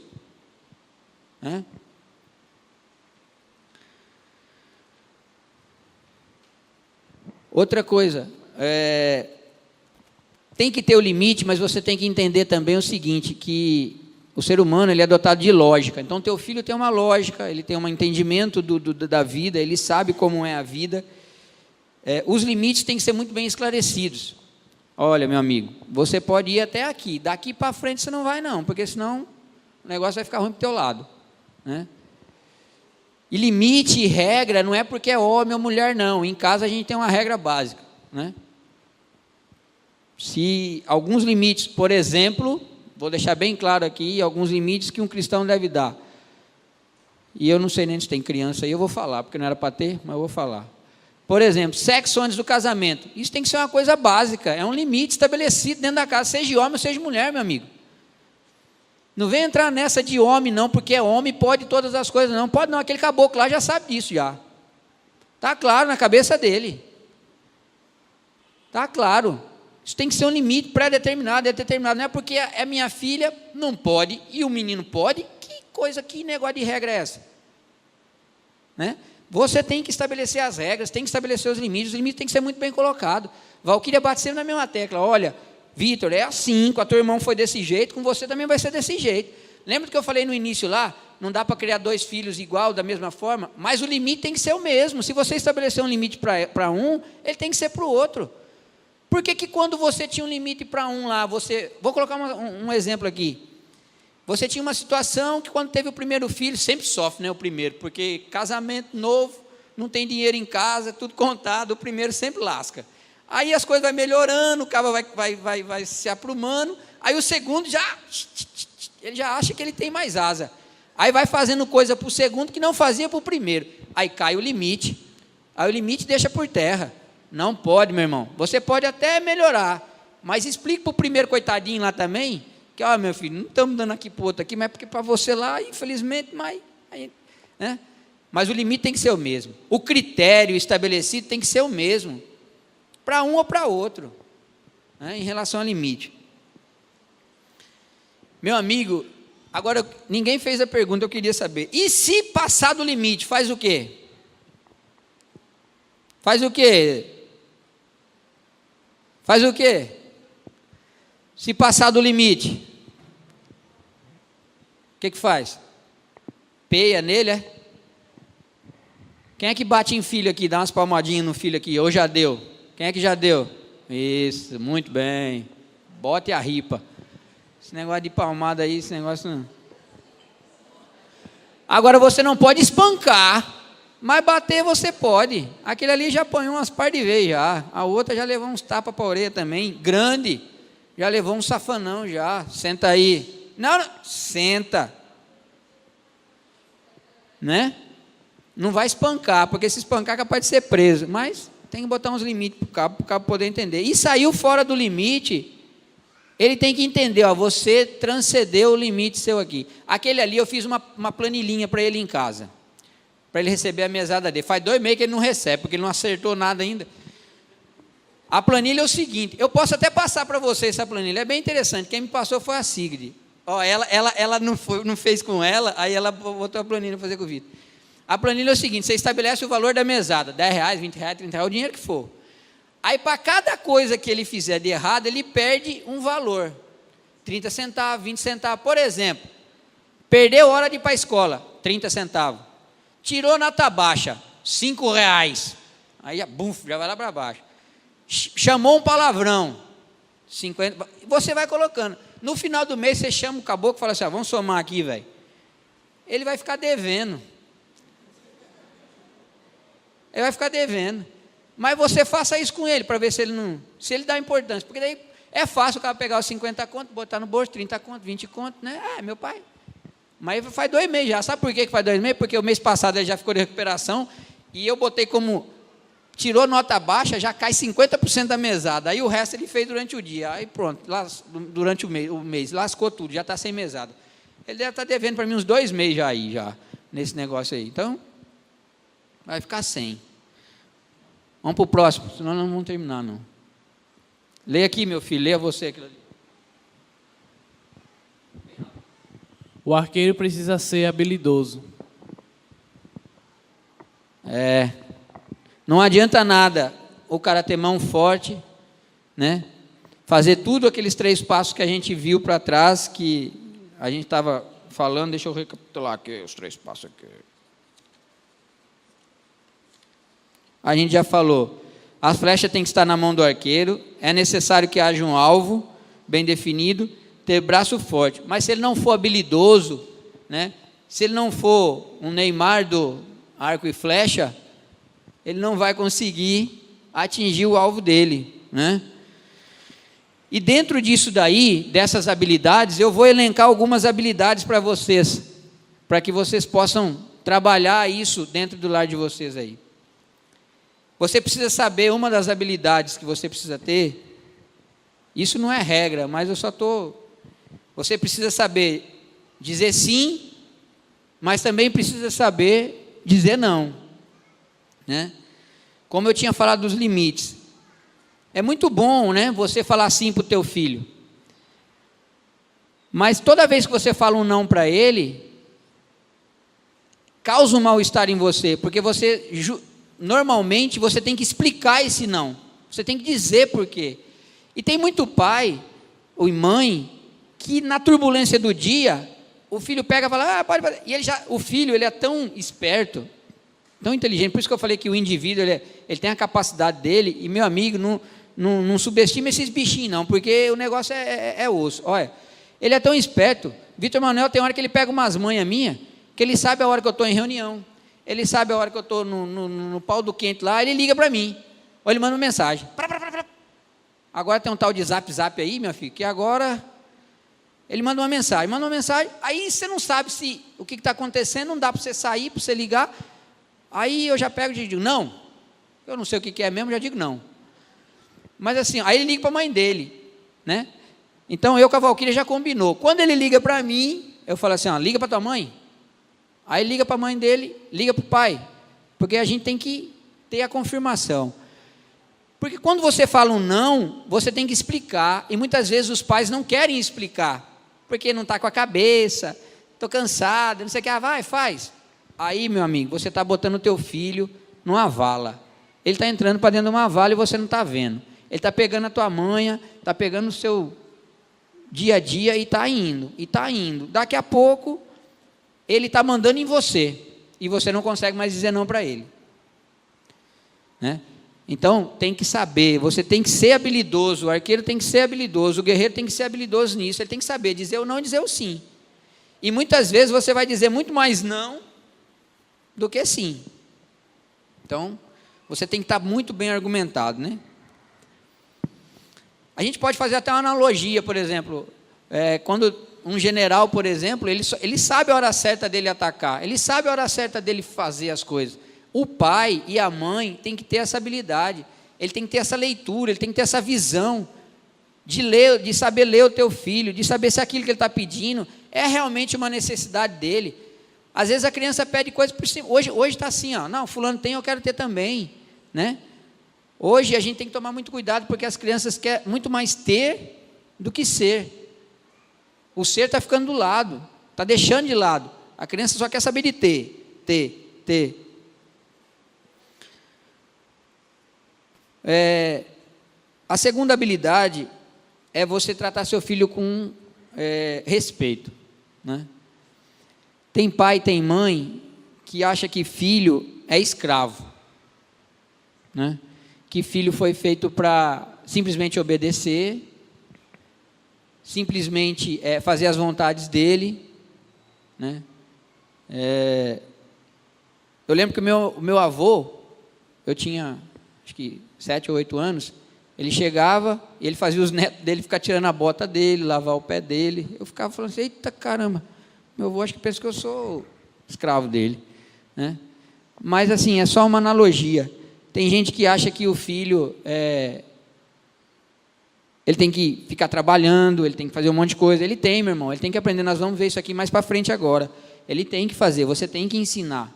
Né? Outra coisa, tem que ter o limite, mas você tem que entender também o seguinte, que o ser humano ele é dotado de lógica. Então, teu filho tem uma lógica, ele tem um entendimento da vida, ele sabe como é a vida. Os limites têm que ser muito bem esclarecidos. Olha, meu amigo, você pode ir até aqui, daqui para frente você não vai não, porque senão o negócio vai ficar ruim para o teu lado, né? E limite e regra não é porque é homem ou mulher não, em casa a gente tem uma regra básica, né? Se alguns limites, por exemplo, vou deixar bem claro aqui, alguns limites que um cristão deve dar, e eu não sei nem se tem criança aí, eu vou falar, porque não era para ter, mas eu vou falar. Por exemplo, sexo antes do casamento. Isso tem que ser uma coisa básica, é um limite estabelecido dentro da casa, seja homem ou seja mulher, meu amigo. Não vem entrar nessa de homem não, porque é homem, pode todas as coisas, não pode não, aquele caboclo lá já sabe disso já. Está claro na cabeça dele. Está claro. Isso tem que ser um limite pré-determinado, é determinado, não é porque é minha filha, não pode, e o menino pode, que negócio de regra é essa? Né? Você tem que estabelecer as regras, tem que estabelecer os limites têm que ser muito bem colocados. Valquíria bate sempre na mesma tecla, olha, Vitor, é assim, com a tua irmã foi desse jeito, com você também vai ser desse jeito. Lembra do que eu falei no início lá? Não dá para criar 2 filhos igual, da mesma forma, mas o limite tem que ser o mesmo. Se você estabelecer um limite para um, ele tem que ser para o outro. Por que quando você tinha um limite para um lá, vou colocar um exemplo aqui, você tinha uma situação que quando teve o primeiro filho, sempre sofre, né, o primeiro, porque casamento novo, não tem dinheiro em casa, tudo contado, o primeiro sempre lasca. Aí as coisas vão melhorando, o cara vai se aprumando, aí o segundo ele já acha que ele tem mais asa. Aí vai fazendo coisa para o segundo que não fazia para o primeiro. Aí cai o limite. Aí o limite deixa por terra. Não pode, meu irmão. Você pode até melhorar, mas explique para o primeiro coitadinho lá também, que, ó, meu filho, não estamos dando aqui para o outro aqui, mas porque para você lá, infelizmente, né? Mas o limite tem que ser o mesmo. O critério estabelecido tem que ser o mesmo, para um ou para outro, né, em relação ao limite. Meu amigo, agora, ninguém fez a pergunta, eu queria saber, e se passar do limite, faz o quê? Faz o quê? Faz o quê? Se passar do limite, o que faz? Peia nele, é? Quem é que bate em filho aqui, dá umas palmadinhas no filho aqui, ou já deu? Quem é que já deu? Isso, muito bem, bote a ripa. Esse negócio de palmada aí, esse negócio não. Agora você não pode espancar, mas bater você pode. Aquele ali já apanhou umas par de vezes já, a outra já levou uns tapas para a orelha também, grande, já levou um safanão já, senta aí. Não, senta. Né? Não vai espancar, porque se espancar é capaz de ser preso, mas tem que botar uns limites para o cabo poder entender. E saiu fora do limite, ele tem que entender, ó, você transcendeu o limite seu aqui. Aquele ali eu fiz uma planilhinha para ele em casa, para ele receber a mesada dele. Faz 2 meses que ele não recebe, porque ele não acertou nada ainda. A planilha é o seguinte, eu posso até passar para você essa planilha, é bem interessante, quem me passou foi a Sigrid. Ó, ela não fez com ela, aí ela botou a planilha para fazer com o Vitor. A planilha é o seguinte, você estabelece o valor da mesada, R$10, R$20, R$30, o dinheiro que for. Aí para cada coisa que ele fizer de errado, ele perde um valor, 30 centavos, 20 centavos, por exemplo, perdeu hora de ir para a escola, 30 centavos, tirou nota baixa, R$5, aí buf, já vai lá para baixo, chamou um palavrão, 50, você vai colocando, no final do mês você chama o caboclo e fala assim, vamos somar aqui, velho, ele vai ficar devendo, mas você faça isso com ele, para ver se ele dá importância, porque daí é fácil o cara pegar os 50 conto, botar no bolso, 30 conto, 20 conto, né? Meu pai, mas faz 2 meses já, sabe por que faz 2 meses? Porque o mês passado ele já ficou de recuperação, e eu botei como, tirou nota baixa, já cai 50% da mesada, aí o resto ele fez durante o dia, aí pronto, durante o mês, lascou tudo, já está sem mesada, ele deve estar devendo para mim uns 2 meses já aí, nesse negócio aí, então, vai ficar sem. Vamos para o próximo, senão não vamos terminar, não. Leia aqui, meu filho, leia você aquilo ali. O arqueiro precisa ser habilidoso. Não adianta nada o cara ter mão forte, né? Fazer tudo aqueles 3 passos que a gente viu para trás, que a gente estava falando, deixa eu recapitular aqui os 3 passos aqui. A gente já falou, as flechas têm que estar na mão do arqueiro, é necessário que haja um alvo bem definido, ter braço forte, mas se ele não for habilidoso, né? Se ele não for um Neymar do arco e flecha, ele não vai conseguir atingir o alvo dele, né? E dentro disso daí, dessas habilidades, eu vou elencar algumas habilidades para vocês, para que vocês possam trabalhar isso dentro do lar de vocês aí. Você precisa saber, uma das habilidades que você precisa ter, isso não é regra, mas você precisa saber dizer sim, mas também precisa saber dizer não, né? Como eu tinha falado dos limites, é muito bom, né, você falar sim para o teu filho, mas toda vez que você fala um não para ele, causa um mal-estar em você, porque normalmente você tem que explicar esse não, você tem que dizer por quê. E tem muito pai ou mãe que na turbulência do dia, o filho pega e fala, pode, e o filho ele é tão esperto, tão inteligente, por isso que eu falei que o indivíduo ele tem a capacidade dele, e meu amigo, não subestima esses bichinhos não, porque o negócio é osso. Olha, ele é tão esperto, Vitor Manuel tem hora que ele pega umas manhas minhas, que ele sabe a hora que eu estou em reunião, ele sabe a hora que eu estou no pau do quente lá, ele liga para mim, ou ele manda uma mensagem. Agora tem um tal de zap aí, meu filho, que agora ele manda uma mensagem, aí você não sabe o que está acontecendo, não dá para você sair, para você ligar, aí eu já pego e digo, não, eu não sei o que é mesmo, já digo não. Mas assim, aí ele liga para a mãe dele, né? Então eu com a Valquíria já combinou, quando ele liga para mim, eu falo assim, liga para tua mãe. Aí liga para a mãe dele, liga para o pai, porque a gente tem que ter a confirmação. Porque quando você fala um não, você tem que explicar, e muitas vezes os pais não querem explicar, porque não está com a cabeça, estou cansado, não sei o que, vai, faz. Aí, meu amigo, você está botando o teu filho numa vala, ele está entrando para dentro de uma vala e você não está vendo, ele está pegando a tua manha, está pegando o seu dia a dia e está indo, daqui a pouco, ele está mandando em você, e você não consegue mais dizer não para ele, né? Então, tem que saber, você tem que ser habilidoso, o arqueiro tem que ser habilidoso, o guerreiro tem que ser habilidoso nisso, ele tem que saber dizer o não e dizer o sim, e muitas vezes você vai dizer muito mais não, do que sim, então, você tem que estar muito bem argumentado, né? A gente pode fazer até uma analogia, por exemplo, quando um general, por exemplo, ele sabe a hora certa dele atacar, ele sabe a hora certa dele fazer as coisas. O pai e a mãe têm que ter essa habilidade, ele tem que ter essa leitura, ele tem que ter essa visão de ler, de saber ler o teu filho, de saber se aquilo que ele está pedindo é realmente uma necessidade dele. Às vezes a criança pede coisas por cima. Hoje está assim, ó, não, fulano tem, eu quero ter também, né? Hoje a gente tem que tomar muito cuidado, porque as crianças querem muito mais ter do que ser. O ser está ficando do lado, está deixando de lado. A criança só quer saber de ter. A segunda habilidade é você tratar seu filho com respeito, né? Tem pai, tem mãe que acha que filho é escravo, né? Que filho foi feito para simplesmente obedecer, simplesmente fazer as vontades dele, né? Eu lembro que o meu avô, eu tinha acho que 7 ou 8 anos, ele chegava e ele fazia os netos dele ficar tirando a bota dele, lavar o pé dele. Eu ficava falando assim, eita caramba, meu avô acho que pensa que eu sou escravo dele, né? Mas assim, é só uma analogia. Tem gente que acha que o filho, ele tem que ficar trabalhando, ele tem que fazer um monte de coisa. Ele tem, meu irmão, ele tem que aprender. Nós vamos ver isso aqui mais para frente agora. Ele tem que fazer, você tem que ensinar.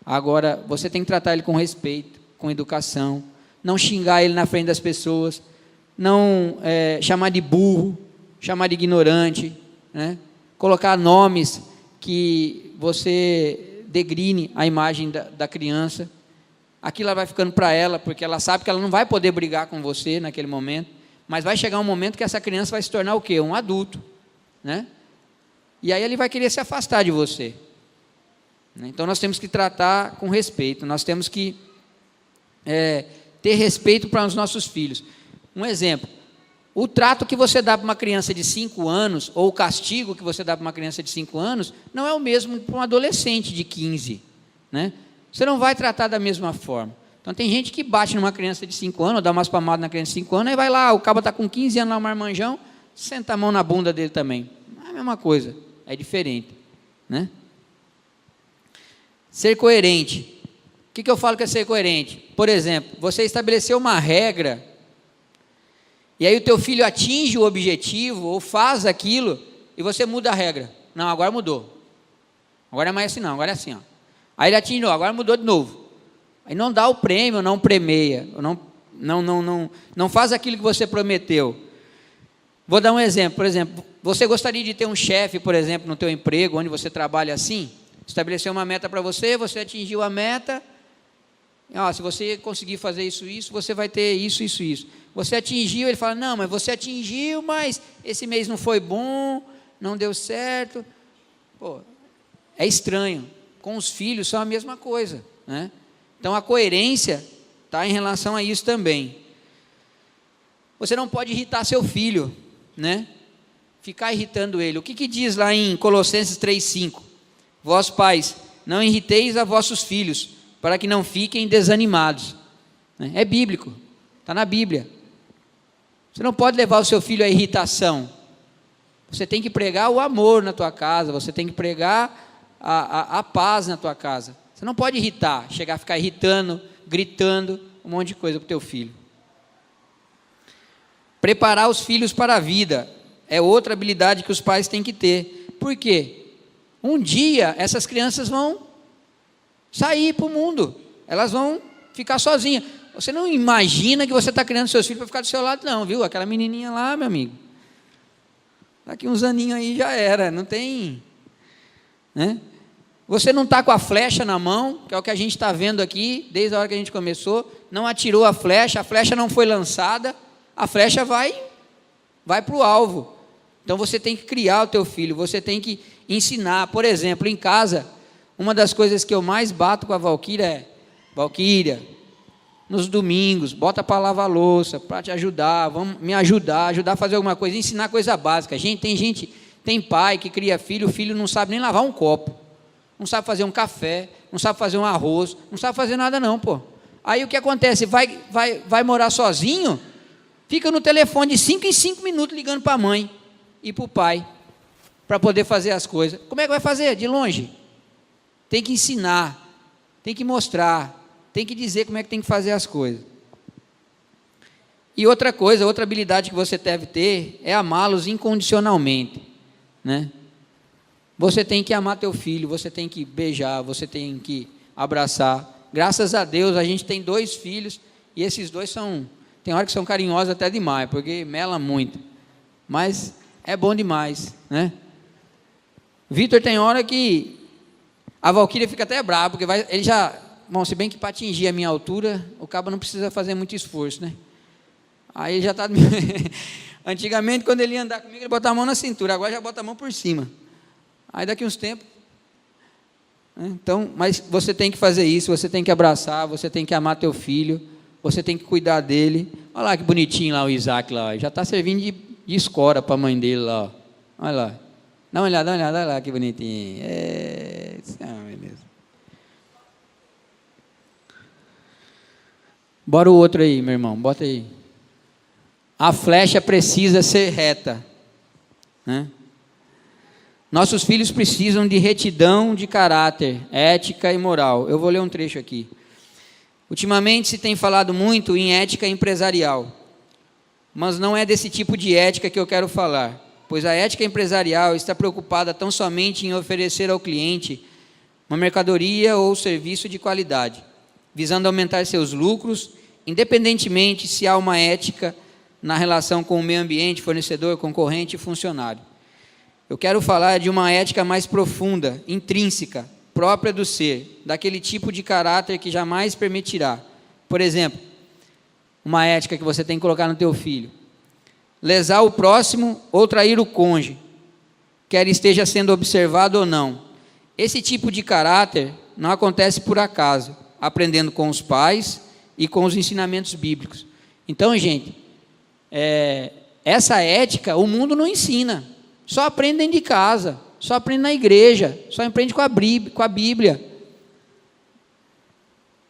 Agora, você tem que tratar ele com respeito, com educação, não xingar ele na frente das pessoas, não chamar de burro, chamar de ignorante, né? Colocar nomes que você degrine a imagem da criança. Aquilo ela vai ficando para ela, porque ela sabe que ela não vai poder brigar com você naquele momento, mas vai chegar um momento que essa criança vai se tornar o quê? Um adulto, né? E aí ele vai querer se afastar de você. Então nós temos que tratar com respeito, nós temos que ter respeito para os nossos filhos. Um exemplo, o trato que você dá para uma criança de 5 anos, ou o castigo que você dá para uma criança de 5 anos, não é o mesmo para um adolescente de 15, né? Você não vai tratar da mesma forma. Então tem gente que bate numa criança de 5 anos, ou dá umas pamadas na criança de 5 anos, aí vai lá, o cabo está com 15 anos lá, um marmanjão, senta a mão na bunda dele também. É a mesma coisa, é diferente, né? Ser coerente. O que eu falo que é ser coerente? Por exemplo, você estabeleceu uma regra, e aí o teu filho atinge o objetivo, ou faz aquilo, e você muda a regra. Não, agora mudou. Agora é mais assim não, agora é assim, ó. Aí ele atingiu, agora mudou de novo. Aí não dá o prêmio, não premeia, não faz aquilo que você prometeu. Vou dar um exemplo, por exemplo, você gostaria de ter um chefe, por exemplo, no teu emprego, onde você trabalha assim? Estabeleceu uma meta para você, você atingiu a meta, se você conseguir fazer isso, você vai ter isso. Você atingiu, ele fala, não, mas você atingiu, mas esse mês não foi bom, não deu certo. Pô, é estranho. Com os filhos são a mesma coisa, né? Então a coerência está em relação a isso também. Você não pode irritar seu filho, né? Ficar irritando ele. O que diz lá em Colossenses 3,5? Vós pais, não irriteis a vossos filhos, para que não fiquem desanimados. É bíblico, está na Bíblia. Você não pode levar o seu filho à irritação. Você tem que pregar o amor na tua casa, você tem que pregar a paz na tua casa. Você não pode irritar, chegar a ficar irritando, gritando, um monte de coisa para o teu filho. Preparar os filhos para a vida é outra habilidade que os pais têm que ter. Por quê? Um dia essas crianças vão sair para o mundo, elas vão ficar sozinhas. Você não imagina que você está criando seus filhos para ficar do seu lado, não, viu? Aquela menininha lá, meu amigo, daqui uns aninhos aí já era, não tem, né? Você não está com a flecha na mão, que é o que a gente está vendo aqui, desde a hora que a gente começou, não atirou a flecha não foi lançada, a flecha vai para o alvo. Então você tem que criar o teu filho, você tem que ensinar. Por exemplo, em casa, uma das coisas que eu mais bato com a Valquíria é, Valquíria, nos domingos, bota para lavar a louça, para te ajudar, vamos me ajudar a fazer alguma coisa, ensinar coisa básica. Tem pai que cria filho, o filho não sabe nem lavar um copo, não sabe fazer um café, não sabe fazer um arroz, não sabe fazer nada não, pô. Aí o que acontece? Vai morar sozinho, fica no telefone de 5 em 5 minutos ligando para a mãe e para o pai, para poder fazer as coisas. Como é que vai fazer? De longe. Tem que ensinar, tem que mostrar, tem que dizer como é que tem que fazer as coisas. E outra coisa, outra habilidade que você deve ter é amá-los incondicionalmente, né? Você tem que amar teu filho, você tem que beijar, você tem que abraçar. Graças a Deus a gente tem 2 filhos e esses 2 tem hora que são carinhosos até demais, porque mela muito, mas é bom demais, né? Vitor tem hora que a Valquíria fica até brava, porque ele já, bom, se bem que para atingir a minha altura, o cabo não precisa fazer muito esforço, né? Aí ele já está... Antigamente, quando ele ia andar comigo, ele botava a mão na cintura, agora já bota a mão por cima. Aí daqui uns tempos... Então, mas você tem que fazer isso, você tem que abraçar, você tem que amar teu filho, você tem que cuidar dele. Olha lá que bonitinho lá o Isaac, lá, já está servindo de escora para a mãe dele lá. Ó. Olha lá. Dá uma olhada, olha lá que bonitinho. Beleza. Bora o outro aí, meu irmão, bota aí. A flecha precisa ser reta, né? Nossos filhos precisam de retidão de caráter, ética e moral. Eu vou ler um trecho aqui. Ultimamente se tem falado muito em ética empresarial, mas não é desse tipo de ética que eu quero falar, pois a ética empresarial está preocupada tão somente em oferecer ao cliente uma mercadoria ou serviço de qualidade, visando aumentar seus lucros, independentemente se há uma ética na relação com o meio ambiente, fornecedor, concorrente e funcionário. Eu quero falar de uma ética mais profunda, intrínseca, própria do ser, daquele tipo de caráter que jamais permitirá. Por exemplo, uma ética que você tem que colocar no teu filho: lesar o próximo ou trair o cônjuge, quer esteja sendo observado ou não. Esse tipo de caráter não acontece por acaso, aprendendo com os pais e com os ensinamentos bíblicos. Então, gente, essa ética o mundo não ensina. Só aprende dentro de casa, só aprende na igreja, só aprende com a Bíblia.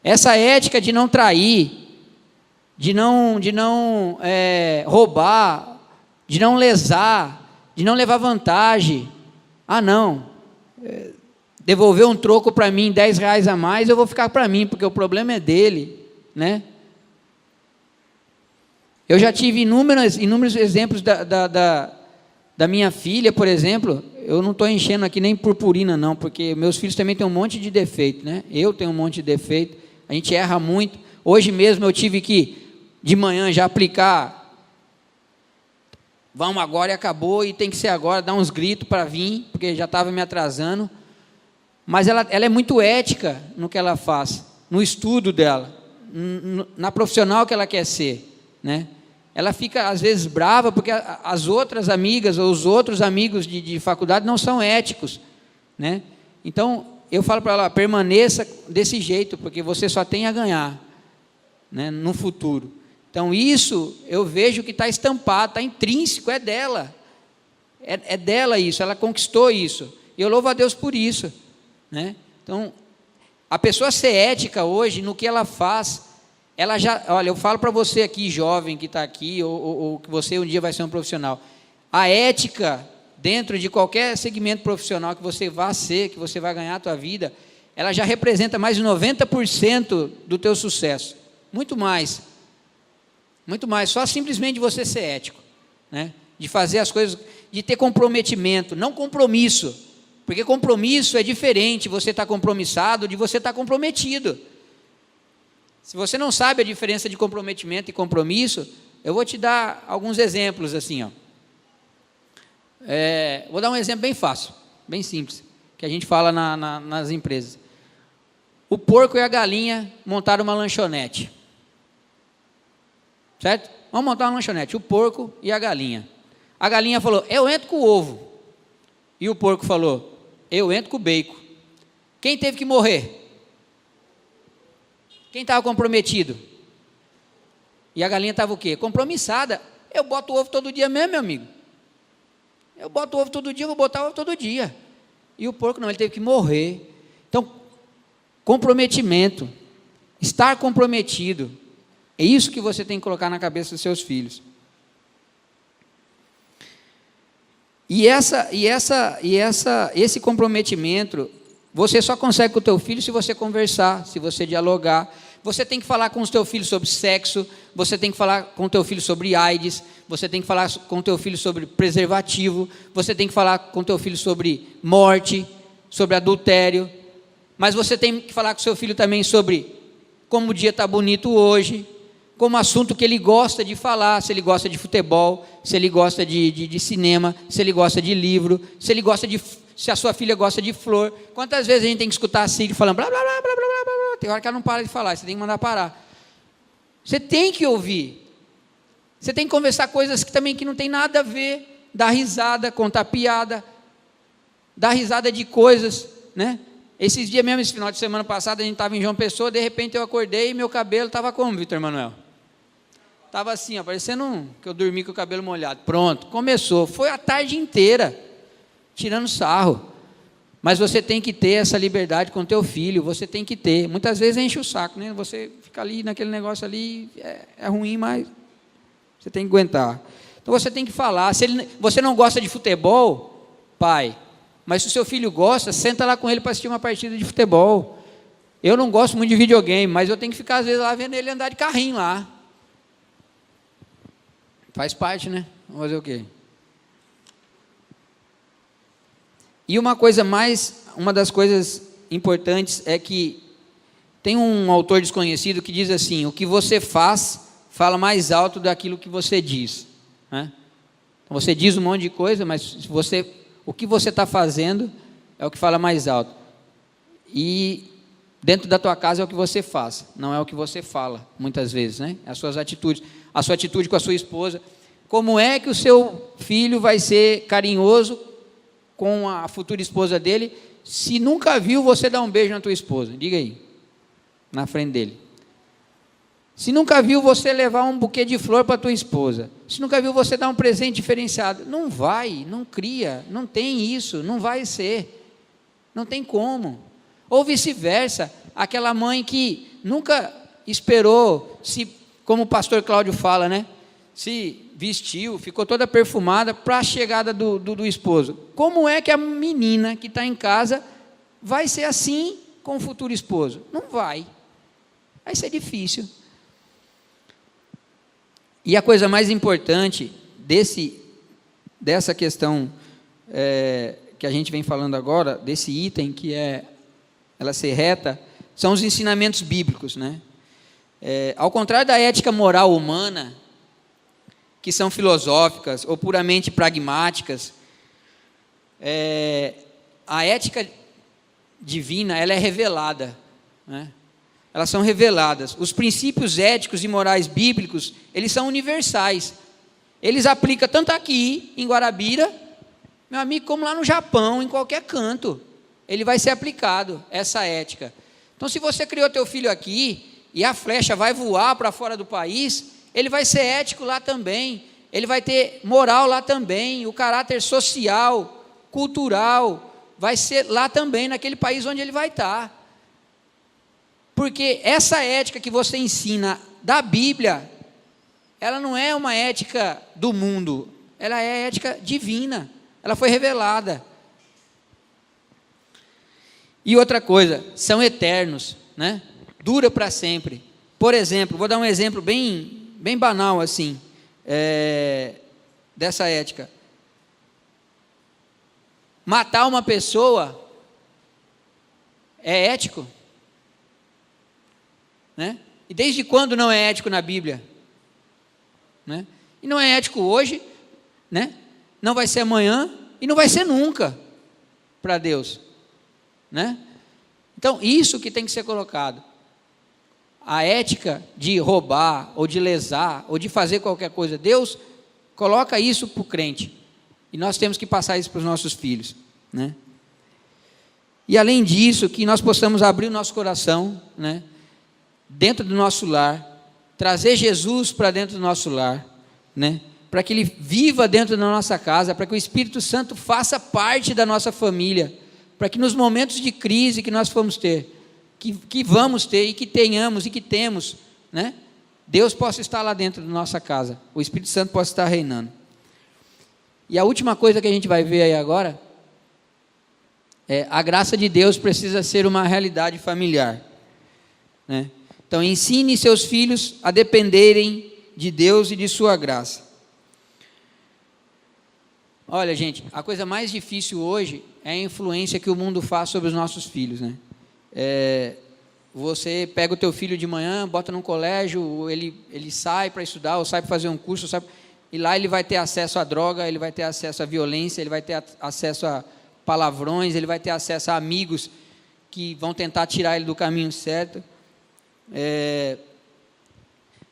Essa ética de não trair, de não roubar, de não lesar, de não levar vantagem. Ah, não, devolver um troco para mim, R$10 a mais, eu vou ficar para mim, porque o problema é dele, né? Eu já tive inúmeros exemplos da minha filha, por exemplo. Eu não estou enchendo aqui nem purpurina não, porque meus filhos também têm um monte de defeito, né? Eu tenho um monte de defeito, a gente erra muito. Hoje mesmo eu tive que, de manhã, já aplicar, vamos agora e acabou, e tem que ser agora, dar uns gritos para vir, porque já estava me atrasando. Mas ela é muito ética no que ela faz, no estudo dela, na profissional que ela quer ser, né? Ela fica às vezes brava porque as outras amigas ou os outros amigos de faculdade não são éticos, né? Então eu falo para ela: permaneça desse jeito, porque você só tem a ganhar, né, no futuro. Então isso eu vejo que está estampado, está intrínseco, é dela, é dela isso, ela conquistou isso, e eu louvo a Deus por isso, né? Então a pessoa ser ética hoje no que ela faz, ela já, olha, eu falo para você aqui, jovem que está aqui, ou que você um dia vai ser um profissional, a ética dentro de qualquer segmento profissional que você vá ser, que você vai ganhar a tua vida, ela já representa mais de 90% do teu sucesso, muito mais, só simplesmente você ser ético, né? De fazer as coisas, de ter comprometimento, não compromisso, porque compromisso é diferente, você está compromissado de você estar comprometido. Se você não sabe a diferença de comprometimento e compromisso, eu vou te dar alguns exemplos assim, ó. Vou dar um exemplo bem fácil, bem simples, que a gente fala nas empresas. O porco e a galinha montaram uma lanchonete, certo? Vamos montar uma lanchonete, o porco e a galinha. A galinha falou: eu entro com o ovo. E o porco falou: eu entro com o bacon. Quem teve que morrer? Quem estava comprometido? E a galinha estava o quê? Compromissada. Eu boto ovo todo dia mesmo, meu amigo. Eu boto ovo todo dia, eu vou botar ovo todo dia. E o porco não, ele teve que morrer. Então, comprometimento, estar comprometido, é isso que você tem que colocar na cabeça dos seus filhos. Esse comprometimento você só consegue com o teu filho se você conversar, se você dialogar, Você tem que falar com o teu filho sobre sexo, você tem que falar com o teu filho sobre AIDS, você tem que falar com o teu filho sobre preservativo, você tem que falar com o teu filho sobre morte, sobre adultério, mas você tem que falar com o seu filho também sobre como o dia está bonito hoje, como assunto que ele gosta de falar, se ele gosta de futebol, se ele gosta de cinema, se ele gosta de livro, se a sua filha gosta de flor. Quantas vezes a gente tem que escutar a Siri falando blá, blá, blá, blá, blá, blá, blá, tem hora que ela não para de falar, você tem que mandar parar. Você tem que ouvir, você tem que conversar coisas que não tem nada a ver, dar risada, contar piada, dar risada de coisas, né? Esses dias mesmo, esse final de semana passado, a gente estava em João Pessoa, de repente eu acordei e meu cabelo estava como, Vitor Manuel? Estava assim, ó, parecendo que eu dormi com o cabelo molhado. Pronto, começou, foi a tarde inteira, tirando sarro. Mas você tem que ter essa liberdade com o teu filho, você tem que ter. Muitas vezes enche o saco, né? Você fica ali naquele negócio ali, é ruim, mas você tem que aguentar. Então você tem que falar. Se você não gosta de futebol, pai, mas se o seu filho gosta, senta lá com ele para assistir uma partida de futebol. Eu não gosto muito de videogame, mas eu tenho que ficar às vezes lá vendo ele andar de carrinho lá. Faz parte, né? Vamos fazer o quê? E uma das coisas importantes é que tem um autor desconhecido que diz assim: o que você faz fala mais alto daquilo que você diz, né? Então você diz um monte de coisa, mas o que você está fazendo é o que fala mais alto. E dentro da tua casa é o que você faz, não é o que você fala, muitas vezes, né? As suas atitudes, a sua atitude com a sua esposa. Como é que o seu filho vai ser carinhoso com a futura esposa dele, se nunca viu você dar um beijo na tua esposa? Diga aí, na frente dele. Se nunca viu você levar um buquê de flor para tua esposa, se nunca viu você dar um presente diferenciado, não vai, não cria, não tem isso, não vai ser, não tem como. Ou vice-versa, aquela mãe que nunca esperou, como o pastor Cláudio fala, né? Se vestiu, ficou toda perfumada para a chegada do esposo. Como é que a menina que está em casa vai ser assim com o futuro esposo? Não vai ser difícil. E a coisa mais importante dessa questão que a gente vem falando agora, desse item que é ela ser reta, são os ensinamentos bíblicos, né? Ao contrário da ética moral humana, que são filosóficas ou puramente pragmáticas, a ética divina, ela é revelada, né? Elas são reveladas. Os princípios éticos e morais bíblicos, eles são universais. Eles aplicam tanto aqui, em Guarabira, meu amigo, como lá no Japão, em qualquer canto. Ele vai ser aplicado, essa ética. Então, se você criou teu filho aqui, e a flecha vai voar para fora do país, ele vai ser ético lá também, ele vai ter moral lá também, o caráter social, cultural, vai ser lá também, naquele país onde ele vai estar. Porque essa ética que você ensina da Bíblia, ela não é uma ética do mundo, ela é ética divina, ela foi revelada. E outra coisa, são eternos, né? Dura para sempre. Por exemplo, vou dar um exemplo bem banal assim, dessa ética. Matar uma pessoa é ético? Né? E desde quando não é ético na Bíblia? Né? E não é ético hoje, né? Não vai ser amanhã e não vai ser nunca para Deus, né? Então isso que tem que ser colocado. A ética de roubar ou de lesar ou de fazer qualquer coisa, Deus coloca isso para o crente e nós temos que passar isso para os nossos filhos, né? E além disso, que nós possamos abrir o nosso coração, né? Dentro do nosso lar, trazer Jesus para dentro do nosso lar, né? Para que Ele viva dentro da nossa casa, para que o Espírito Santo faça parte da nossa família, para que nos momentos de crise que nós vamos ter, que vamos ter e que tenhamos e que temos, né? Deus possa estar lá dentro da nossa casa, o Espírito Santo possa estar reinando. E a última coisa que a gente vai ver aí agora, a graça de Deus precisa ser uma realidade familiar, né? Então, ensine seus filhos a dependerem de Deus e de sua graça. Olha, gente, a coisa mais difícil hoje é a influência que o mundo faz sobre os nossos filhos, né? Você pega o teu filho de manhã, bota num colégio, ele sai para estudar, ou sai para fazer um curso, e lá ele vai ter acesso à droga, ele vai ter acesso à violência, ele vai ter acesso a palavrões, ele vai ter acesso a amigos que vão tentar tirar ele do caminho certo.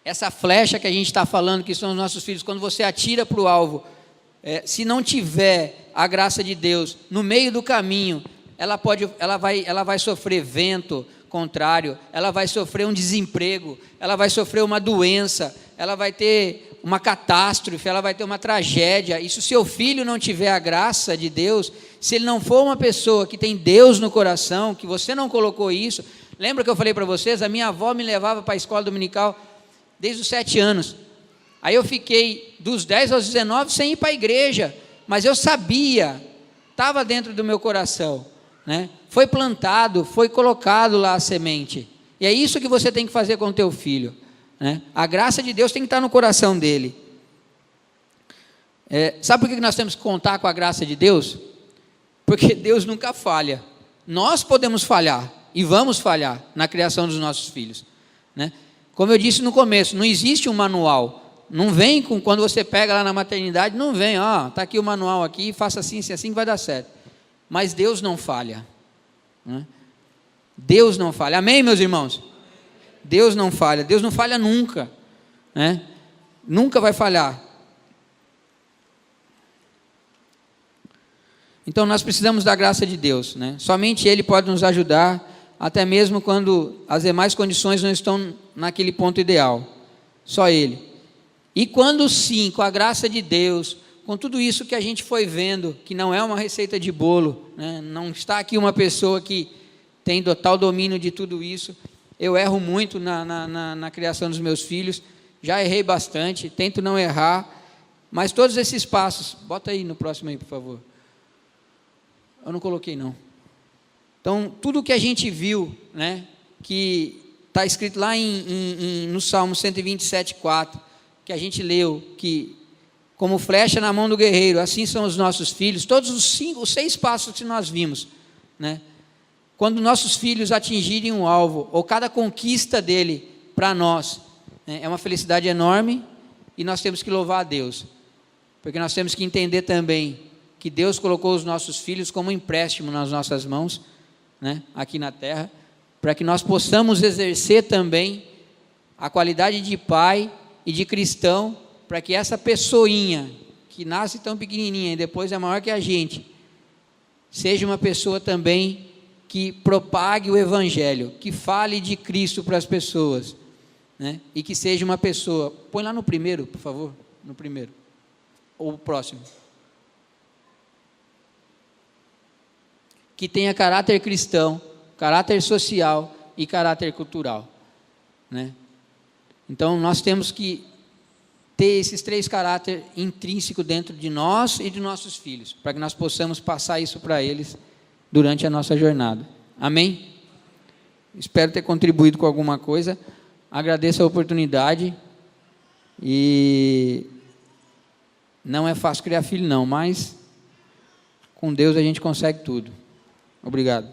Essa flecha que a gente está falando, que são os nossos filhos, quando você atira para o alvo, se não tiver a graça de Deus no meio do caminho, ela vai sofrer vento contrário, ela vai sofrer um desemprego, ela vai sofrer uma doença, ela vai ter uma catástrofe, ela vai ter uma tragédia. E se o seu filho não tiver a graça de Deus, se ele não for uma pessoa que tem Deus no coração, que você não colocou isso, lembra que eu falei para vocês, a minha avó me levava para a escola dominical desde os 7 anos, aí eu fiquei dos 10 aos 19 sem ir para a igreja, mas eu sabia, estava dentro do meu coração, né? Foi plantado, foi colocado lá a semente, e é isso que você tem que fazer com o teu filho, né? A graça de Deus tem que estar no coração dele. Sabe por que nós temos que contar com a graça de Deus? Porque Deus nunca falha. Nós podemos falhar, e vamos falhar na criação dos nossos filhos, né? Como eu disse no começo, não existe um manual, não vem quando você pega lá na maternidade, não vem, está aqui o manual aqui, faça assim, assim, que vai dar certo. Mas Deus não falha, né? Deus não falha, amém, meus irmãos? Deus não falha nunca, né? Nunca vai falhar. Então nós precisamos da graça de Deus, né? Somente Ele pode nos ajudar, até mesmo quando as demais condições não estão naquele ponto ideal, só Ele. E quando sim, com a graça de Deus, com tudo isso que a gente foi vendo, que não é uma receita de bolo, né? Não está aqui uma pessoa que tem total domínio de tudo isso. Eu erro muito na criação dos meus filhos, já errei bastante, tento não errar, mas todos esses passos, bota aí no próximo aí, por favor. Eu não coloquei não. Então, tudo que a gente viu, né, que está escrito lá no Salmo 127:4, que a gente leu, que como flecha na mão do guerreiro, assim são os nossos filhos, todos os 6 passos que nós vimos, né? Quando nossos filhos atingirem um alvo, ou cada conquista dele para nós, né, é uma felicidade enorme, e nós temos que louvar a Deus, porque nós temos que entender também que Deus colocou os nossos filhos como um empréstimo nas nossas mãos, né, aqui na terra, para que nós possamos exercer também a qualidade de pai e de cristão, para que essa pessoinha, que nasce tão pequenininha e depois é maior que a gente, seja uma pessoa também que propague o Evangelho, que fale de Cristo para as pessoas, né, e que seja uma pessoa, põe lá no primeiro, por favor, no primeiro, ou o próximo, que tenha caráter cristão, caráter social e caráter cultural, né? Então nós temos que ter esses 3 caráteres intrínsecos dentro de nós e de nossos filhos, para que nós possamos passar isso para eles durante a nossa jornada, amém? Espero ter contribuído com alguma coisa, agradeço a oportunidade, e não é fácil criar filho não, mas com Deus a gente consegue tudo. Obrigado.